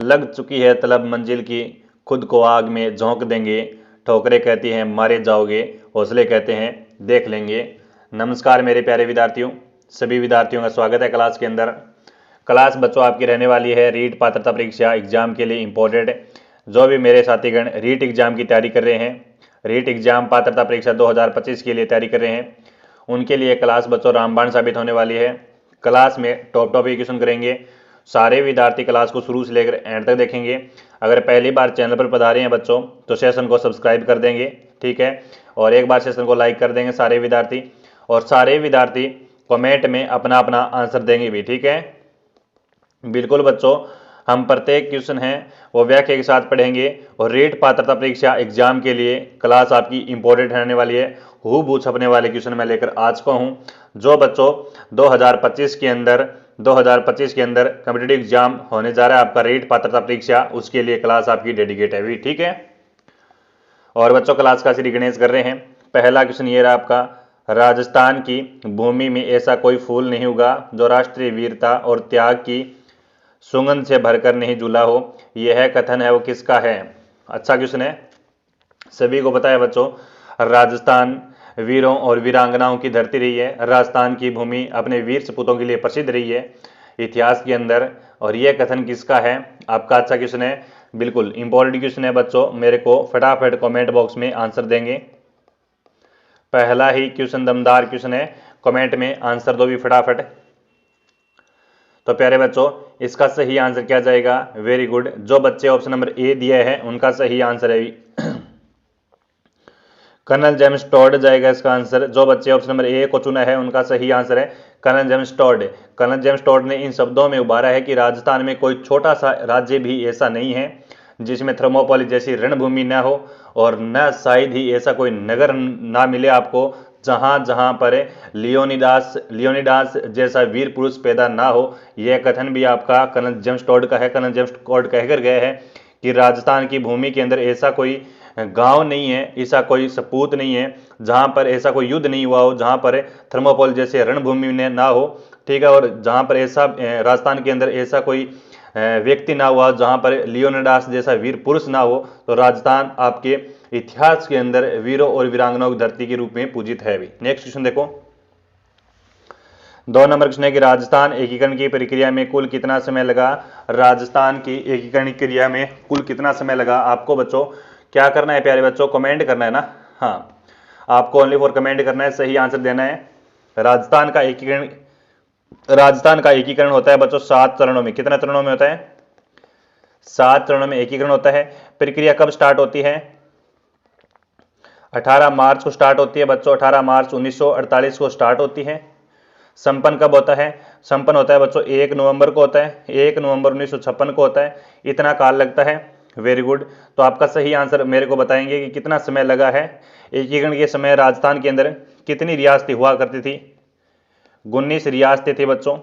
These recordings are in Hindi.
लग चुकी है तलब मंजिल की, खुद को आग में झोंक देंगे। ठोकरें कहती हैं मारे जाओगे, हौसले कहते हैं देख लेंगे। नमस्कार मेरे प्यारे विद्यार्थियों, सभी विद्यार्थियों का स्वागत है क्लास के अंदर। क्लास बच्चों आपकी रहने वाली है रीट पात्रता परीक्षा एग्जाम के लिए इम्पोर्टेंट। जो भी मेरे साथीगण रीट एग्जाम की तैयारी कर रहे हैं, रीट एग्जाम पात्रता परीक्षा 2025 के लिए तैयारी कर रहे हैं, उनके लिए क्लास बच्चों रामबाण साबित होने वाली है। क्लास में टॉप क्वेश्चन करेंगे। सारे विद्यार्थी क्लास को शुरू से लेकर एंड तक देखेंगे। अगर पहली बार चैनल पर पधारे हैं बच्चों तो सेशन को सब्सक्राइब कर देंगे, ठीक है, और एक बार सेशन को लाइक कर देंगे सारे विद्यार्थी, और सारे विद्यार्थी कमेंट में अपना अपना आंसर देंगे भी, ठीक है। बिल्कुल बच्चों, हम प्रत्येक क्वेश्चन है वो व्याख्या के साथ पढ़ेंगे और रीट पात्रता परीक्षा एग्जाम के लिए क्लास आपकी इंपॉर्टेंट रहने वाली है। हूबहू छपने वाले क्वेश्चन मैं लेकर आ चुका हूं, जो बच्चों 2025 के अंदर कॉम्पिटिटिव एग्जाम होने जा रहा है आपका रीट पात्रता परीक्षा, उसके लिए क्लास आपकी डेडिकेट है भी, ठीक है। और बच्चों क्लास का श्री गणेश कर रहे हैं। पहला क्वेश्चन ये रहा आपका, राजस्थान की भूमि में ऐसा कोई फूल नहीं उगा जो राष्ट्रीय वीरता और त्याग की सुगंध से भरकर नहीं झूला हो। यह कथन है वो किसका है? अच्छा क्वेश्चन है, सभी को पता है बच्चों, राजस्थान वीरों और वीरांगनाओं की धरती रही है। राजस्थान की भूमि अपने वीर सपूतों के लिए प्रसिद्ध रही है इतिहास के अंदर, और यह कथन किसका है आपका? अच्छा क्वेश्चन है, बिल्कुल इंपॉर्टेंट क्वेश्चन है बच्चों, मेरे को फटाफट कमेंट बॉक्स में आंसर देंगे। पहला ही क्वेश्चन दमदार क्वेश्चन है, कमेंट में आंसर दो भी फटाफट। तो प्यारे बच्चों इसका सही आंसर क्या जाएगा? वेरी गुड, जो बच्चे ऑप्शन नंबर ए दिया है उनका सही आंसर है कर्नल जेम्स टॉड जाएगा इसका आंसर। जो बच्चे ऑप्शन नंबर ए को चुना है उनका सही आंसर है colonel James Tod. Colonel James Tod ने इन शब्दों में उभारा है कि राजस्थान में कोई छोटा सा राज्य भी ऐसा नहीं है जिसमें थर्मोपोल जैसी रणभूमि न हो, और न शायद ही ऐसा कोई नगर ना मिले आपको जहां जहां पर लियोनिडास जैसा वीर पुरुष पैदा ना हो। यह कथन भी आपका कर्नल जेम्स टॉड का है। कर्नल जेम्स टॉड कहकर गए हैं कि राजस्थान की भूमि के अंदर ऐसा कोई गांव नहीं है, ऐसा कोई सपूत नहीं है जहां पर ऐसा कोई युद्ध नहीं हुआ हो, जहां पर थर्मोपोल जैसे रणभूमि में ना हो, ठीक है, और जहां पर ऐसा राजस्थान के अंदर ऐसा कोई व्यक्ति ना हुआ जहां पर लियोनिडास जैसा वीर पुरुष ना हो। तो राजस्थान आपके इतिहास के अंदर वीरों और वीरांगनाओं की धरती के रूप में पूजित है भी। नेक्स्ट क्वेश्चन देखो, 2 नंबर क्वेश्चन है कि राजस्थान एकीकरण की प्रक्रिया में कुल कितना समय लगा? राजस्थान की एकीकरण क्रिया में कुल कितना समय लगा? आपको बच्चों क्या करना है प्यारे बच्चों? कमेंट करना है ना, हाँ, आपको ओनली फॉर कमेंट करना है, सही आंसर देना है। राजस्थान का एकीकरण होता है बच्चों 7 चरणों में। कितने चरणों में होता है? 7 चरणों में एकीकरण होता है। प्रक्रिया कब स्टार्ट होती है? 18 मार्च को स्टार्ट होती है बच्चों, 18 मार्च 1948 को स्टार्ट होती है। संपन्न कब होता है? संपन्न होता है बच्चों 1 नवंबर को होता है, 1 नवंबर 1956 को होता है। इतना काल लगता है, वेरी गुड। तो आपका सही आंसर मेरे को बताएंगे कि कितना समय लगा है। एकीकरण के समय राजस्थान के अंदर कितनी रियासतें हुआ करती थी? 19 रियासतें थी बच्चों,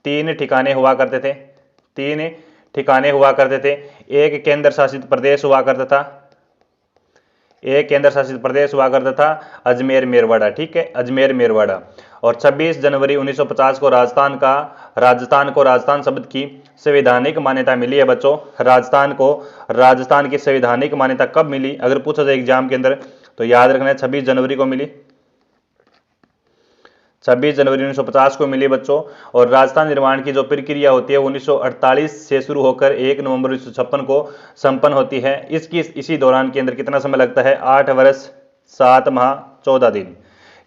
3 ठिकाने हुआ करते थे, 3 ठिकाने हुआ करते थे। एक केंद्र शासित प्रदेश हुआ करता था, एक केंद्र शासित प्रदेश हुआ करता था अजमेर मेरवाड़ा, ठीक है, अजमेर मेरवाड़ा। और 26 जनवरी 1950 को राजस्थान को राजस्थान शब्द की संवैधानिक मान्यता मिली है बच्चों। राजस्थान की संवैधानिक मान्यता कब मिली? अगर पूछा जाए एग्जाम के अंदर तो याद रखना है 26 जनवरी को मिली, 26 जनवरी 1950 को मिली बच्चों। और राजस्थान निर्माण की जो प्रक्रिया होती है 1948 से शुरू होकर 1 नवंबर 1956 को संपन्न होती है। इसी दौरान के अंदर कितना समय लगता है? 8 वर्ष 7 माह 14 दिन।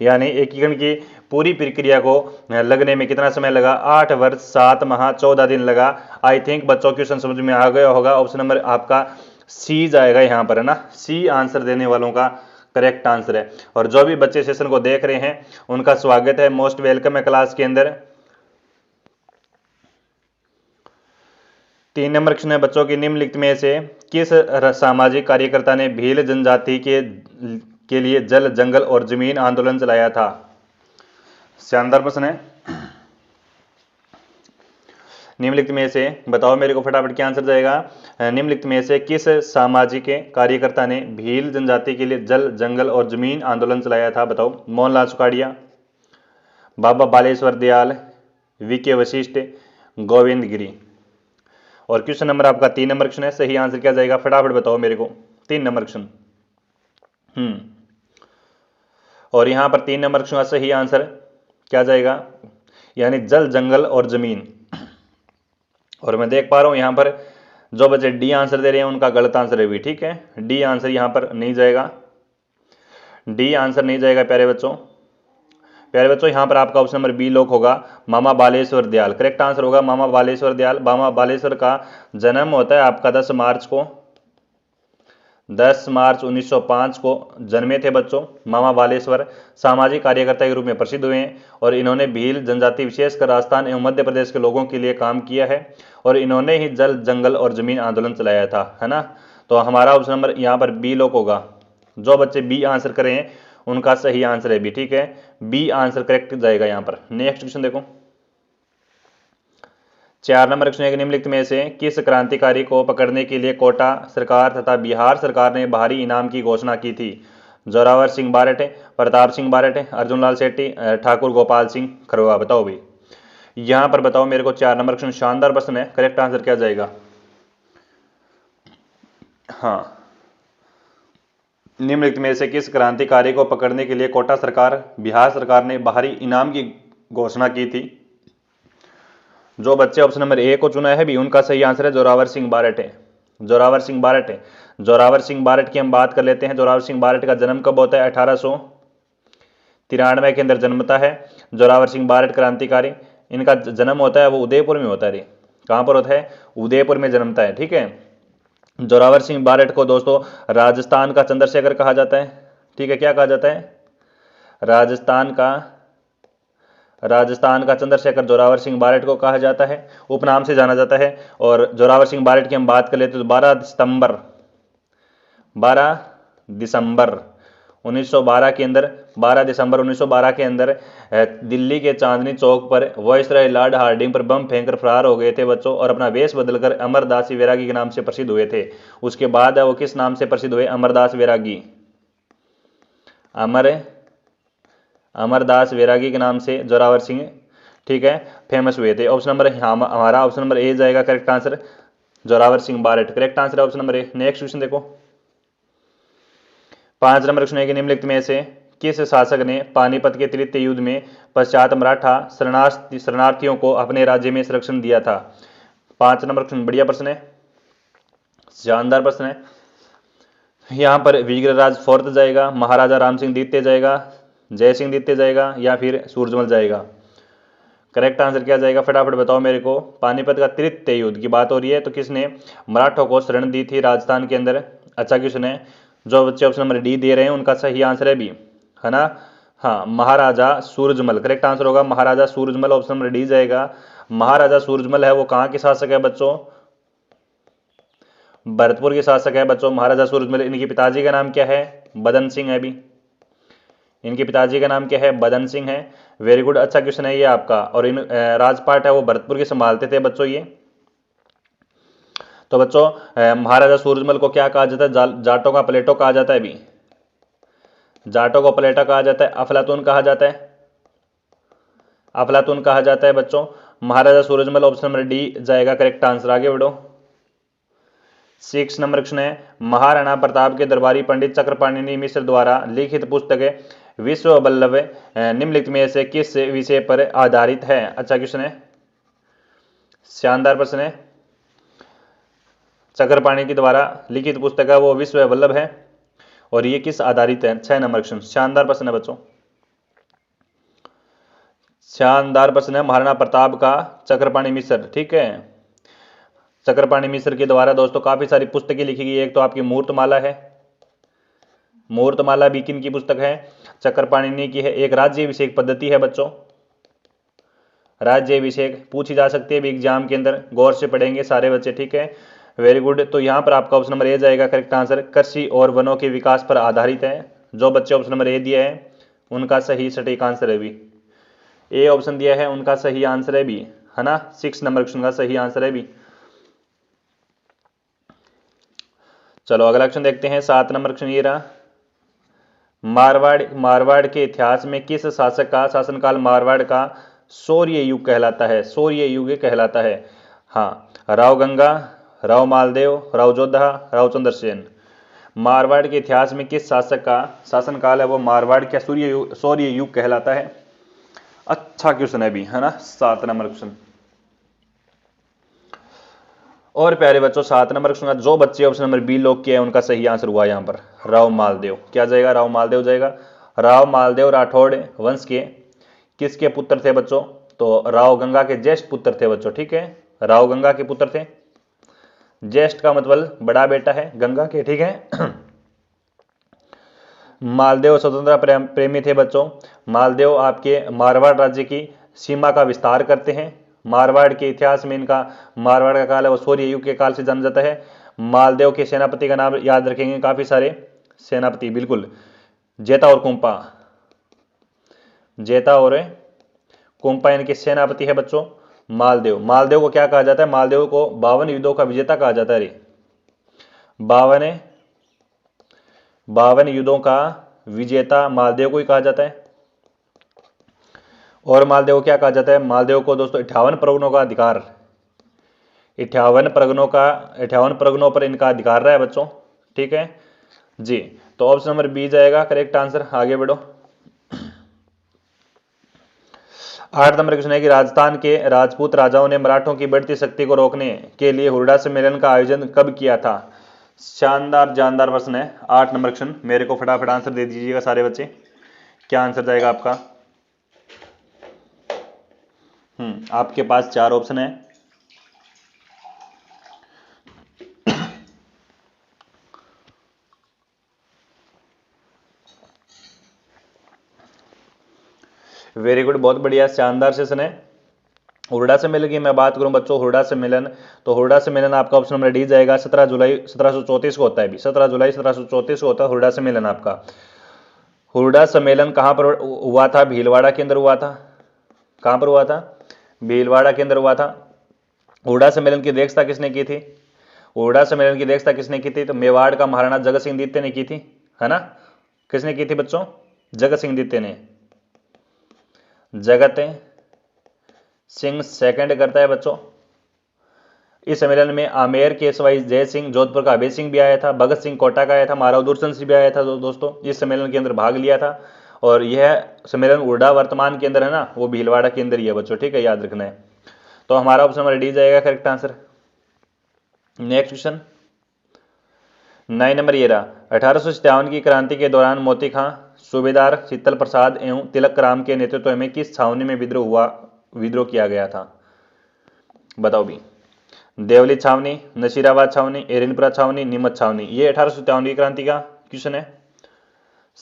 यानी एकीकरण की पूरी प्रक्रिया को लगने में कितना समय लगा? 8 वर्ष 7 माह 14 दिन लगा। आई थिंक बच्चों क्वेश्चन समझ में आ गया होगा। ऑप्शन नंबर आपका सी जाएगा यहाँ पर, है ना, सी आंसर देने वालों का करेक्ट आंसर है। और जो भी बच्चे सेशन को देख रहे हैं उनका स्वागत है, मोस्ट वेलकम है क्लास के अंदर। 3 नंबर क्वेश्चन है बच्चों की, निम्नलिखित में से किस सामाजिक कार्यकर्ता ने भील जनजाति के लिए जल, जंगल और जमीन आंदोलन चलाया था? शानदार प्रश्न है। निम्नलिखित में से बताओ मेरे को फटाफट क्या आंसर जाएगा। निम्नलिखित में से किस सामाजिक कार्यकर्ता ने भील जनजाति के लिए जल, जंगल और जमीन आंदोलन चलाया था? बताओ। मोहनलाल सुखाड़िया, बाबा बालेश्वर दयाल, वीके वशिष्ठ, गोविंद गिरी। और क्वेश्चन नंबर आपका 3 नंबर क्वेश्चन है, सही आंसर क्या जाएगा, फटाफट बताओ मेरे को। 3 नंबर क्वेश्चन। और यहां पर 3 नंबर क्वेश्चन का सही आंसर क्या जाएगा, यानी जल, जंगल और जमीन। और मैं देख पा रहा हूं यहां पर जो बच्चे डी आंसर दे रहे हैं उनका गलत आंसर है भी, ठीक है। डी आंसर यहां पर नहीं जाएगा, डी आंसर नहीं जाएगा प्यारे बच्चों। प्यारे बच्चों यहां पर आपका ऑप्शन नंबर बी लॉक होगा, मामा बालेश्वर दयाल। करेक्ट आंसर होगा मामा बालेश्वर दयाल। मामा बालेश्वर का जन्म होता है आपका 10 मार्च को, 10 मार्च 1905 को जन्मे थे बच्चों मामा बालेश्वर। सामाजिक कार्यकर्ता के रूप में प्रसिद्ध हुए हैं और इन्होंने भील जनजाति विशेषकर राजस्थान एवं मध्य प्रदेश के लोगों के लिए काम किया है और इन्होंने ही जल, जंगल और जमीन आंदोलन चलाया था, है ना। तो हमारा ऑप्शन नंबर यहाँ पर बी लॉक होगा। जो बच्चे बी आंसर करें उनका सही आंसर है बी, ठीक है। बी आंसर करेक्ट जाएगा यहाँ पर। नेक्स्ट क्वेश्चन देखो, 4 नंबर क्वेश्चन है, निम्नलिखित में से किस क्रांतिकारी को पकड़ने के लिए कोटा सरकार तथा बिहार सरकार ने बाहरी इनाम की घोषणा की थी। जोरावर सिंह बारट, प्रताप सिंह बारट, अर्जुन लाल सेठी, ठाकुर गोपाल सिंह खरवा। बताओ भाई, यहां पर बताओ मेरे को। 4 नंबर क्वेश्चन शानदार प्रश्न है, करेक्ट आंसर क्या जाएगा। हाँ, निम्नलिखित में से किस क्रांतिकारी को पकड़ने के लिए कोटा सरकार बिहार सरकार ने बाहरी इनाम की घोषणा की थी। जो बच्चे ऑप्शन नंबर ए को चुना है भी उनका सही आंसर है जोरावर सिंह बारट है। जोरावर सिंह बारट है। जोरावर सिंह बारट की हम बात कर लेते हैं। जोरावर सिंह बारट का जन्म कब होता है, 1893 के अंदर जन्मता है जोरावर सिंह बारट क्रांतिकारी। इनका जन्म होता है वो उदयपुर में होता है। कहां पर होता है, उदयपुर में जन्मता है, ठीक है। जोरावर सिंह बारट को दोस्तों राजस्थान का चंद्रशेखर कहा जाता है, ठीक है। क्या कहा जाता है, राजस्थान का चंद्रशेखर जोरावर सिंह बारट को कहा जाता है, उपनाम से जाना जाता है। और जोरावर सिंह बारट की हम बात कर लेते तो 12 दिसंबर 1912 के अंदर 12 दिसंबर 1912 के अंदर दिल्ली के चांदनी चौक पर वायसराय लॉर्ड हार्डिंग पर बम फेंककर फरार हो गए थे बच्चों, और अपना वेश बदलकर अमरदास वैरागी के नाम से प्रसिद्ध हुए थे। उसके बाद वो किस नाम से प्रसिद्ध हुए, अमरदास वैरागी। अमरदास वैरागी के नाम से जोरावर सिंह, ठीक है, फेमस हुए थे। ऑप्शन नंबर हमारा ऑप्शन नंबर ए जाएगा correct answer, Zorawar Singh Barhat correct answer है option number A. Next question देखो, 5 नंबर क्वेश्चन है कि निम्नलिखित में से किस शासक ने पानीपत के तृतीय युद्ध में पश्चात मराठा शरणार्थियों को अपने राज्य में संरक्षण दिया था। 5 नंबर क्वेश्चन बढ़िया प्रश्न है, शानदार प्रश्न है। यहां पर विग्रहराज फोर्थ जाएगा, महाराजा राम सिंह द्वितीय जाएगा, जय सिंह द्वितीय जाएगा, या फिर सूरजमल जाएगा। करेक्ट आंसर क्या जाएगा, फटाफट बताओ मेरे को। पानीपत का तृतीय युद्ध की बात हो रही है, तो किसने मराठों को शरण दी थी राजस्थान के अंदर। अच्छा क्वेश्चन है। जो बच्चे ऑप्शन नंबर डी दे रहे हैं उनका सही आंसर है बी, है ना। हाँ, महाराजा सूरजमल करेक्ट आंसर होगा, महाराजा सूरजमल ऑप्शन नंबर डी जाएगा। महाराजा सूरजमल है वो कहाँ के शासक है बच्चों, भरतपुर के शासक है बच्चों महाराजा सूरजमल। इनके पिताजी का नाम क्या है, बदन सिंह है भी। इनके पिताजी का नाम क्या है, बदन सिंह है। वेरी गुड, अच्छा क्वेश्चन है ये आपका। और इन राजपाट है वो भरतपुर के संभालते थे बच्चों ये। तो बच्चों महाराजा सूरजमल को क्या कहा जाता है, जाटों का प्लेटो कहा जाता है भी। जाटों को प्लेटा कहा जाता है, अफलातून कहा जाता है, अफलातून कहा जाता है बच्चों। महाराजा सूरजमल ऑप्शन नंबर डी जाएगा करेक्ट आंसर। आगे बढ़ो, 6 नंबर क्वेश्चन है, महाराणा प्रताप के दरबारी पंडित चक्रपाणि मिश्र द्वारा लिखित पुस्तक विश्व वल्लभ निम्नलिखित में से किस विषय पर आधारित है। अच्छा क्वेश्चन है, शानदार प्रश्न है। चक्रपाणि के द्वारा लिखित पुस्तक है वो विश्व वल्लभ है, और ये किस आधारित है। 6 नंबर क्वेश्चन, शानदार प्रश्न है बच्चों, शानदार प्रश्न है। महाराणा प्रताप का चक्रपाणि मिश्र, ठीक है। चक्रपाणि मिश्र के द्वारा दोस्तों काफी सारी पुस्तकें लिखी गई। एक तो आपकी मूर्तमाला है, मूर्तमाला भी किन की पुस्तक है, चक्रपाणि की है। एक राज्याभिषेक पद्धति है बच्चों, राज्याभिषेक पूछी जा सकती है भी एग्जाम के अंदर, गौर से पढ़ेंगे सारे बच्चे, ठीक है। वेरी गुड, तो यहाँ पर आपका ऑप्शन नंबर ए जाएगा करेक्ट आंसर, कृषि और वनों के विकास पर आधारित है। जो बच्चे ऑप्शन नंबर ए दिया है उनका सही सटीक आंसर है भी, ए ऑप्शन दिया है उनका सही आंसर है भी, है ना। 6 नंबर क्वेश्चन का सही आंसर है भी। चलो अगला क्वेश्चन देखते हैं, 7 नंबर क्वेश्चन ये रहा, मारवाड़ के इतिहास में किस शासक का शासनकाल मारवाड़ का शौर्य युग कहलाता है, शौर्य युग कहलाता है। हाँ, राव गंगा, राव मालदेव, राव जोधा, राव चंद्रसेन। मारवाड़ के इतिहास में किस शासक का शासनकाल है वो मारवाड़ का शौर्य युग कहलाता है? अच्छा क्वेश्चन है भी, है ना, 7 नंबर क्वेश्चन। और प्यारे बच्चों 7 नंबर क्वेश्चन का जो बच्चे ऑप्शन नंबर बी लॉक किया है उनका सही आंसर हुआ यहाँ पर राव मालदेव। क्या जाएगा? राव मालदेव जाएगा। राव मालदेव राठौड़ वंश के किसके पुत्र थे बच्चों? तो राव गंगा के ज्येष्ठ पुत्र थे बच्चों, ठीक है, राव गंगा के पुत्र थे। ज्येष्ठ का मतलब बड़ा बेटा है गंगा के, ठीक है। मालदेव स्वतंत्रता प्रेमी थे बच्चों। मालदेव आपके मारवाड़ राज्य की सीमा का विस्तार करते हैं। मारवाड़ के इतिहास में इनका मारवाड़ का काल है वो शौर्य युग के काल से जाना जाता है। मालदेव के सेनापति का नाम याद रखेंगे, काफी सारे सेनापति, बिल्कुल, जेता और कुंपा। जेता और कुंपा इनके सेनापति है बच्चों। मालदेव, मालदेव को क्या कहा जाता है? मालदेव को 52 युद्धों का विजेता कहा जाता है। रे 52 युद्धों का विजेता मालदेव को ही कहा जाता है। और मालदेव को क्या कहा जाता है? मालदेव को दोस्तों 58 परगनों का अधिकार, 58 परगनों पर इनका अधिकार रहा है बच्चों, ठीक है जी। तो ऑप्शन नंबर बी जाएगा करेक्ट आंसर। आगे बढ़ो। 8 नंबर क्वेश्चन है कि राजस्थान के राजपूत राजाओं ने मराठों की बढ़ती शक्ति को रोकने के लिए हुरडा सम्मेलन का आयोजन कब किया था? शानदार जानदार प्रश्न है। 8 नंबर क्वेश्चन, मेरे को फटाफट आंसर दे दीजिएगा सारे बच्चे। क्या आंसर जाएगा आपका? आपके पास 4 ऑप्शन है। वेरी गुड, बहुत बढ़िया, शानदार सेशन है। हुरडा सम्मेलन की मैं बात करूं बच्चों, हुरडा सम्मेलन, तो हुरडा सम्मेलन आपका ऑप्शन नंबर डी जाएगा। 17 जुलाई 1734 को होता है। 17 जुलाई 1734 को होता है हुरडा सम्मेलन आपका। हुरडा सम्मेलन कहां पर हुआ था? भीलवाड़ा के अंदर हुआ था। कहां पर हुआ था? भीलवाड़ा के अंदर हुआ था। हुरडा सम्मेलन की अध्यक्षता किसने की थी? हुरडा सम्मेलन की अध्यक्षता किसने की थी? तो मेवाड़ का महाराणा जगत सिंह द्वितीय ने की थी, है ना। किसने की थी बच्चों? जगत सिंह द्वितीय ने। जगत सिंह सेकंड करता है बच्चों। इस सम्मेलन में आमेर के सवाई जय सिंह, जोधपुर का अभय सिंह भी आया था, भगत सिंह कोटा का आया था, महाराव दूरचंद सिंह भी आया था दोस्तों, इस सम्मेलन के अंदर भाग लिया था। और यह सम्मेलन हुरडा वर्तमान के अंदर है ना, वो भीलवाड़ा के अंदर ही है बच्चों, ठीक है, याद रखना है। तो हमारा ऑप्शन नंबर डी जाएगा correct answer. Next question 9 number ये रहा। 1857 की क्रांति के दौरान मोती खां, सूबेदार शीतल प्रसाद एवं तिलक राम के नेतृत्व में किस छावनी में विद्रोह किया गया था? बताओ भी। देवली छावनी, नसीराबाद छावनी, एरिनपुरा छावनी, नीमच छावनी। ये 1857 की क्रांति का क्वेश्चन है।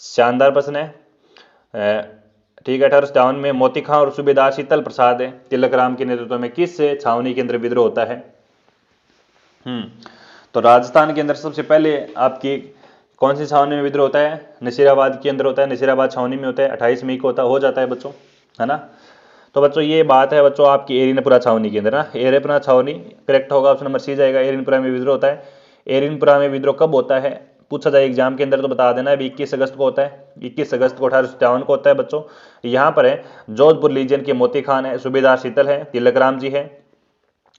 शानदार प्रश्न है, ठीक है। 1857 में मोती खां और सूबेदार शीतल प्रसाद तिलक राम के नेतृत्व में किस छावनी के अंदर विद्रोह होता है? तो राजस्थान के अंदर सबसे पहले आपकी कौन सी छावनी में विद्रोह होता है? नसीराबाद के अंदर होता है, नसीराबाद छावनी में होता है। 28 मई को हो जाता है बच्चों, है ना। तो बच्चों ये बात है बच्चों आपकी एरिनपुरा छावनी के अंदर ना, एरिनपुरा छावनी करेक्ट होगा, ऑप्शन नंबर सी जाएगा। एरिनपुरा में विद्रोह होता है। एरिनपुरा में विद्रोह कब होता है पूछा जाए एग्जाम के अंदर तो बता देना है, 21 अगस्त को होता है। 21 अगस्त को 1857 को होता है बच्चों। यहाँ पर है जोधपुर लीजन के मोती खान है, सूबेदार शीतल है, तिलक राम जी है,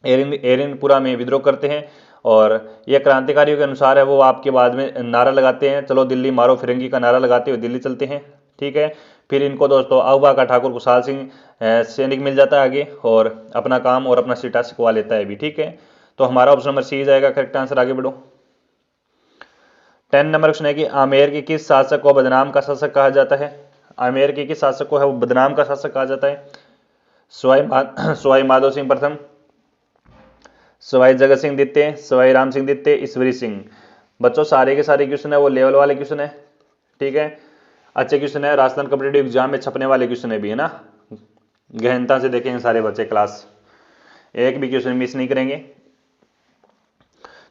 एरिनपुरा में विद्रोह करते हैं। और यह क्रांतिकारियों के अनुसार है वो आपके बाद में नारा लगाते हैं, चलो दिल्ली मारो फिरंगी का नारा लगाते हुए दिल्ली चलते हैं, ठीक है। फिर इनको दोस्तों अगवा का ठाकुर कुशाल सिंह सैनिक मिल जाता है आगे और अपना काम और अपना सीटा सिकवा लेता है भी, ठीक है। तो हमारा ऑप्शन नंबर सी जाएगा करेक्ट आंसर। आगे बढ़ो। 10 नंबर क्वेश्चन है कि आमेर के किस शासक को बदनाम का शासक कहा जाता है? आमेर के किस शासक को है वो बदनाम का शासक कहा जाता है? सवाई माधो सिंह प्रथम, सवाई जगत सिंह द्वितीय, सवाई राम सिंह द्वितीय, ईश्वरी सिंह। बच्चों सारे के सारे क्वेश्चन है वो लेवल वाले क्वेश्चन है, ठीक है, अच्छे क्वेश्चन है, राजस्थान कॉम्पिटिटिव एग्जाम में छपने वाले क्वेश्चन है भी, है ना। गहनता से देखेंगे सारे बच्चे क्लास, एक भी क्वेश्चन मिस नहीं करेंगे।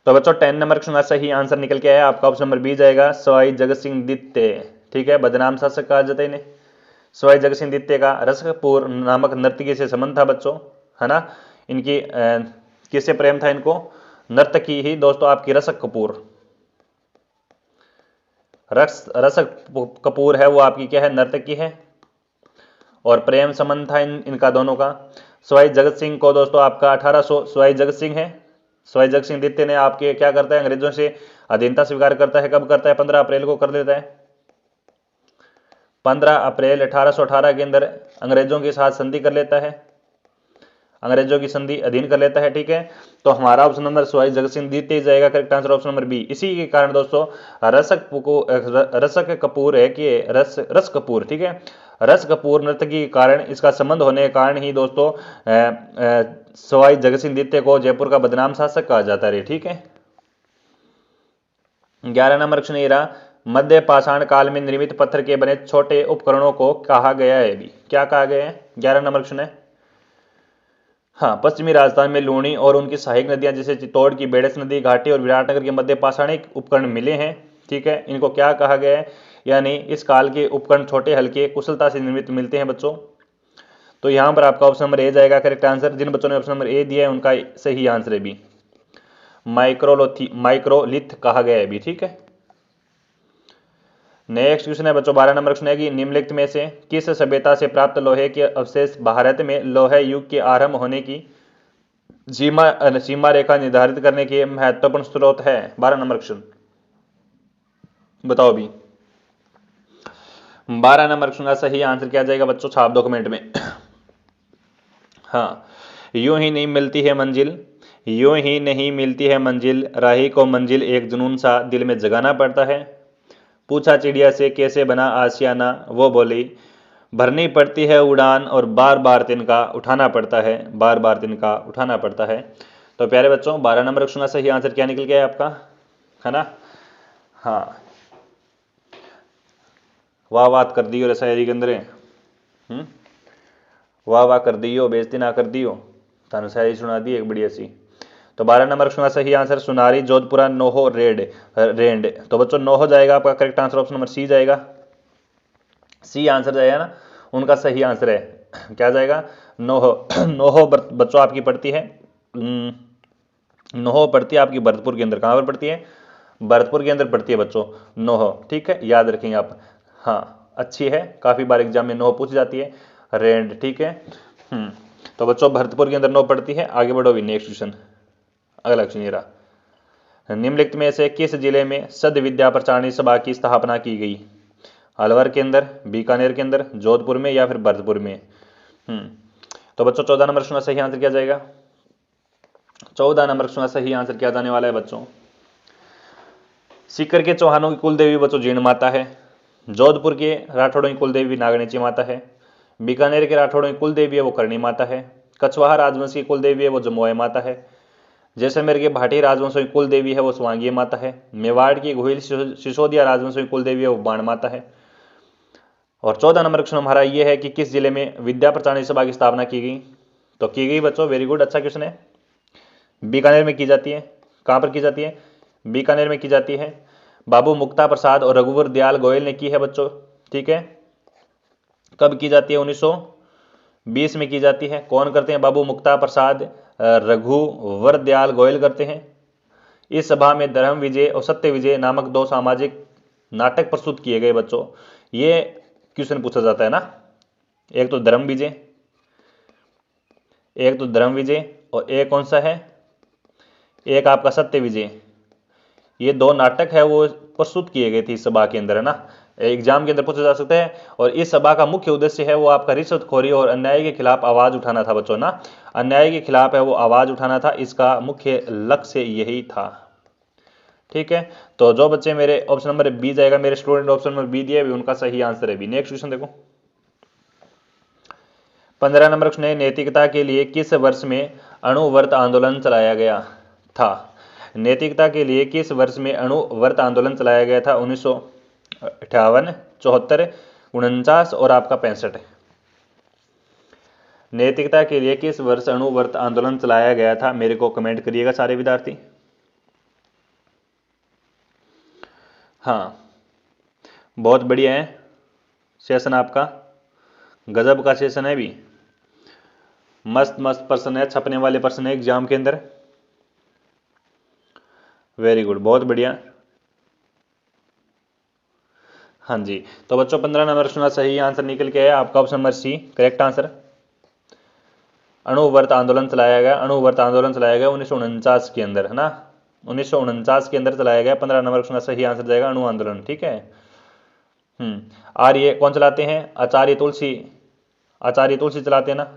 तो बच्चों 10 नंबर क्वेश्चन का सही आंसर निकल के आया आपका, ऑप्शन नंबर बी जाएगा, सवाई जगत सिंह द्वितीय, ठीक है। बदनाम शासक कहा जाता है इन्हें। सवाई जगत सिंह द्वितीय का रसकपूर नामक नर्तकी से संबंध था बच्चों, है ना। इनकी किससे प्रेम था इनको? नर्तकी ही दोस्तों आपकी रसक कपूर, रसक कपूर है वो आपकी क्या है? नर्तकी है। और प्रेम संबंध था इनका दोनों का। सवाई जगत सिंह को दोस्तों आपका 1800, सवाई जगत सिंह है सवाई जगत सिंह द्वितीय ने आपके क्या करता है, अंग्रेजों से अधीनता स्वीकार करता है। कब करता है? 15 अप्रैल को कर देता है। 15 अप्रैल 1818 के अंदर अंग्रेजों के साथ संधि कर लेता है, अंग्रेजों की संधि अधीन कर लेता है। ठीक है, तो हमारा ऑप्शन नंबर सवाई जगत सिंह द्वितीय जाएगा correct answer, option number B. इसी के कारण दोस्तों रसक कपूर है कि रस कपूर, ठीक है, रस कपूर नर्तकी के कारण, इसका संबंध होने के कारण ही दोस्तों सवाई जगत सिंह द्वितीय को जयपुर का बदनाम शासक कहा जाता है। ठीक है, 11 नंबर क्वेश्चन ये रहा, मध्य पाषाण काल में निर्मित पत्थर के बने छोटे उपकरणों को कहा गया है भी, क्या कहा गया है? 11 नंबर क्वेश्चन है। हाँ, पश्चिमी राजस्थान में लूणी और उनकी सहायक नदियां जैसे चित्तौड़ की बेड़स नदी, घाटी और विराटनगर के मध्य पाषाणिक उपकरण मिले हैं। ठीक है, इनको क्या कहा गया है? यानी इस काल के उपकरण छोटे हल्के कुशलता से निर्मित मिलते हैं बच्चों। तो यहां पर आपका ऑप्शन नंबर ए जाएगा करेक्ट आंसर। जिन बच्चों ने ऑप्शन नंबर ए दिया है उनका सही आंसर है बी, माइक्रोलिथ कहा गया है भी। ठीक है, नेक्स्ट क्वेश्चन है बच्चों 12 नंबर क्वेश्चन है कि निम्नलिखित में से किस सभ्यता से प्राप्त लोहे के अवशेष भारत में लोहे युग के आरंभ होने की सीमा रेखा निर्धारित करने के महत्वपूर्ण स्रोत है? 12 नंबर क्वेश्चन बताओ भी। 12 नंबर क्वेश्चन का सही आंसर क्या जाएगा बच्चों? छाप दो कमेंट में। हाँ, यूं ही नहीं मिलती है मंजिल, यूं ही नहीं मिलती है मंजिल, राही को मंजिल एक जुनून सा दिल में जगाना पड़ता है। पूछा चिड़िया से कैसे बना आशियाना, वो बोली भरनी पड़ती है उड़ान और बार बार तिनका उठाना पड़ता है, बार बार तिनका उठाना पड़ता है। तो प्यारे बच्चों 12 नंबर क्वेश्चन का सही आंसर क्या निकल गया है आपका, है ना? हाँ, वाह बात कर दियो रे शायरी के अंदर, वाह वाह कर दियो, बेइज्जती ना कर दियो, थानू शायरी सुना दी एक बढ़िया सी। तो 12 नंबर क्वेश्चन का सही आंसर सुनारी जोधपुरा नोहो रेंड। तो बच्चों नोहो जाएगा आपका correct answer, option number C जाएगा, सी आंसर जाएगा ना, उनका सही आंसर है। क्या जाएगा? नोहो। नोहो बच्चों आपकी पड़ती है, नोहो पड़ती है आपकी भरतपुर के अंदर। कहां पर पड़ती है? भरतपुर के अंदर पड़ती है बच्चों नोहो। ठीक है, याद रखेंगे आप। हाँ, अच्छी है, काफी बार एग्जाम में नोहो पूछी जाती है, रेंड। ठीक है, तो बच्चों भरतपुर के अंदर नोहो पड़ती है। आगे बढ़ो भी, नेक्स्ट क्वेश्चन, अगला क्वेश्चन ये रहा, निम्नलिखित में से किस जिले में सद विद्या प्रचारणी सभा की स्थापना की गई? अलवर के अंदर, बीकानेर के अंदर, जोधपुर में या फिर भरतपुर में? तो बच्चों 14 नंबर क्वेश्चन का सही आंसर क्या जाएगा? 14 नंबर क्वेश्चन का सही आंसर क्या जाने वाला है बच्चों? सीकर के चौहानों की कुल देवी बच्चों जीर्ण माता है, जोधपुर के राठौड़ों की कुल देवी नागणेची माता है, बीकानेर के राठौड़ों की कुल देवी है वो करणी माता है, कछवाहा राजवंश की कुल देवी है वो जमुआई माता है, जैसलमेर के भाटी राजवंशों की कुल देवी है वो स्वांगीय माता है, मेवाड़ की गोहिल सिसोदिया राजवंशों की कुल देवी है वो बाण माता है। और 14 नंबर क्वेश्चन हमारा ये है कि किस जिले में विद्या प्रचारणी सभा की स्थापना की गई? तो की गई बच्चों, वेरी गुड, अच्छा क्वेश्चन है, बीकानेर में की जाती है। कहां पर की जाती है? बीकानेर में की जाती है। बाबू मुक्ता प्रसाद और रघुवर दयाल गोयल ने की है बच्चों। ठीक है, कब की जाती है? 1920 में की जाती है। कौन करते हैं? बाबू मुक्ता प्रसाद, रघुवर दयाल गोयल करते हैं। इस सभा में धर्म विजय और सत्य विजय नामक दो सामाजिक नाटक प्रस्तुत किए गए बच्चों। ये क्वेश्चन पूछा जाता है ना, एक तो धर्म विजय, एक तो धर्म विजय और एक कौन सा है? एक आपका सत्य विजय। ये दो नाटक है वो प्रस्तुत किए गए थे इस सभा के अंदर, है ना, एग्जाम के अंदर पूछा जा सकता है। और इस सभा का मुख्य उद्देश्य है वो आपका रिश्वतखोरी और अन्याय के खिलाफ आवाज उठाना था बच्चों ना, अन्याय के खिलाफ है वो आवाज उठाना था, इसका मुख्य लक्ष्य यही था। ठीक है, तो जो बच्चे मेरे ऑप्शन नंबर बी जाएगा, मेरे स्टूडेंट ऑप्शन नंबर बी दिए उनका सही आंसर है बी। नेक्स्ट क्वेश्चन देखो 15 नंबर क्वेश्चन है, नैतिकता के लिए किस वर्ष में अणुव्रत आंदोलन चलाया गया था? नैतिकता के लिए किस वर्ष में अणुव्रत आंदोलन चलाया गया था? 1958, 74, 49 और आपका 65। नैतिकता के लिए किस वर्ष अणुव्रत आंदोलन चलाया गया था? मेरे को कमेंट करिएगा सारे विद्यार्थी। हाँ, बहुत बढ़िया है सेशन आपका, गजब का सेशन है भी, मस्त मस्त प्रश्न है, छपने वाले प्रश्न है एग्जाम के अंदर। वेरी गुड, बहुत बढ़िया। हाँ जी, तो बच्चों 15 नंबर सुना सही आंसर निकल के आया आपका option number C correct answer. Anuvrat आंदोलन चलाया गया, अणुव्रत आंदोलन चलाया गया 1949 के अंदर, है ना, 1949 के अंदर चलाया गया। 15 नंबर का सही आंसर जाएगा अणु आंदोलन, ठीक है। आर्य कौन चलाते हैं? आचार्य तुलसी, आचार्य तुलसी चलाते हैं ना,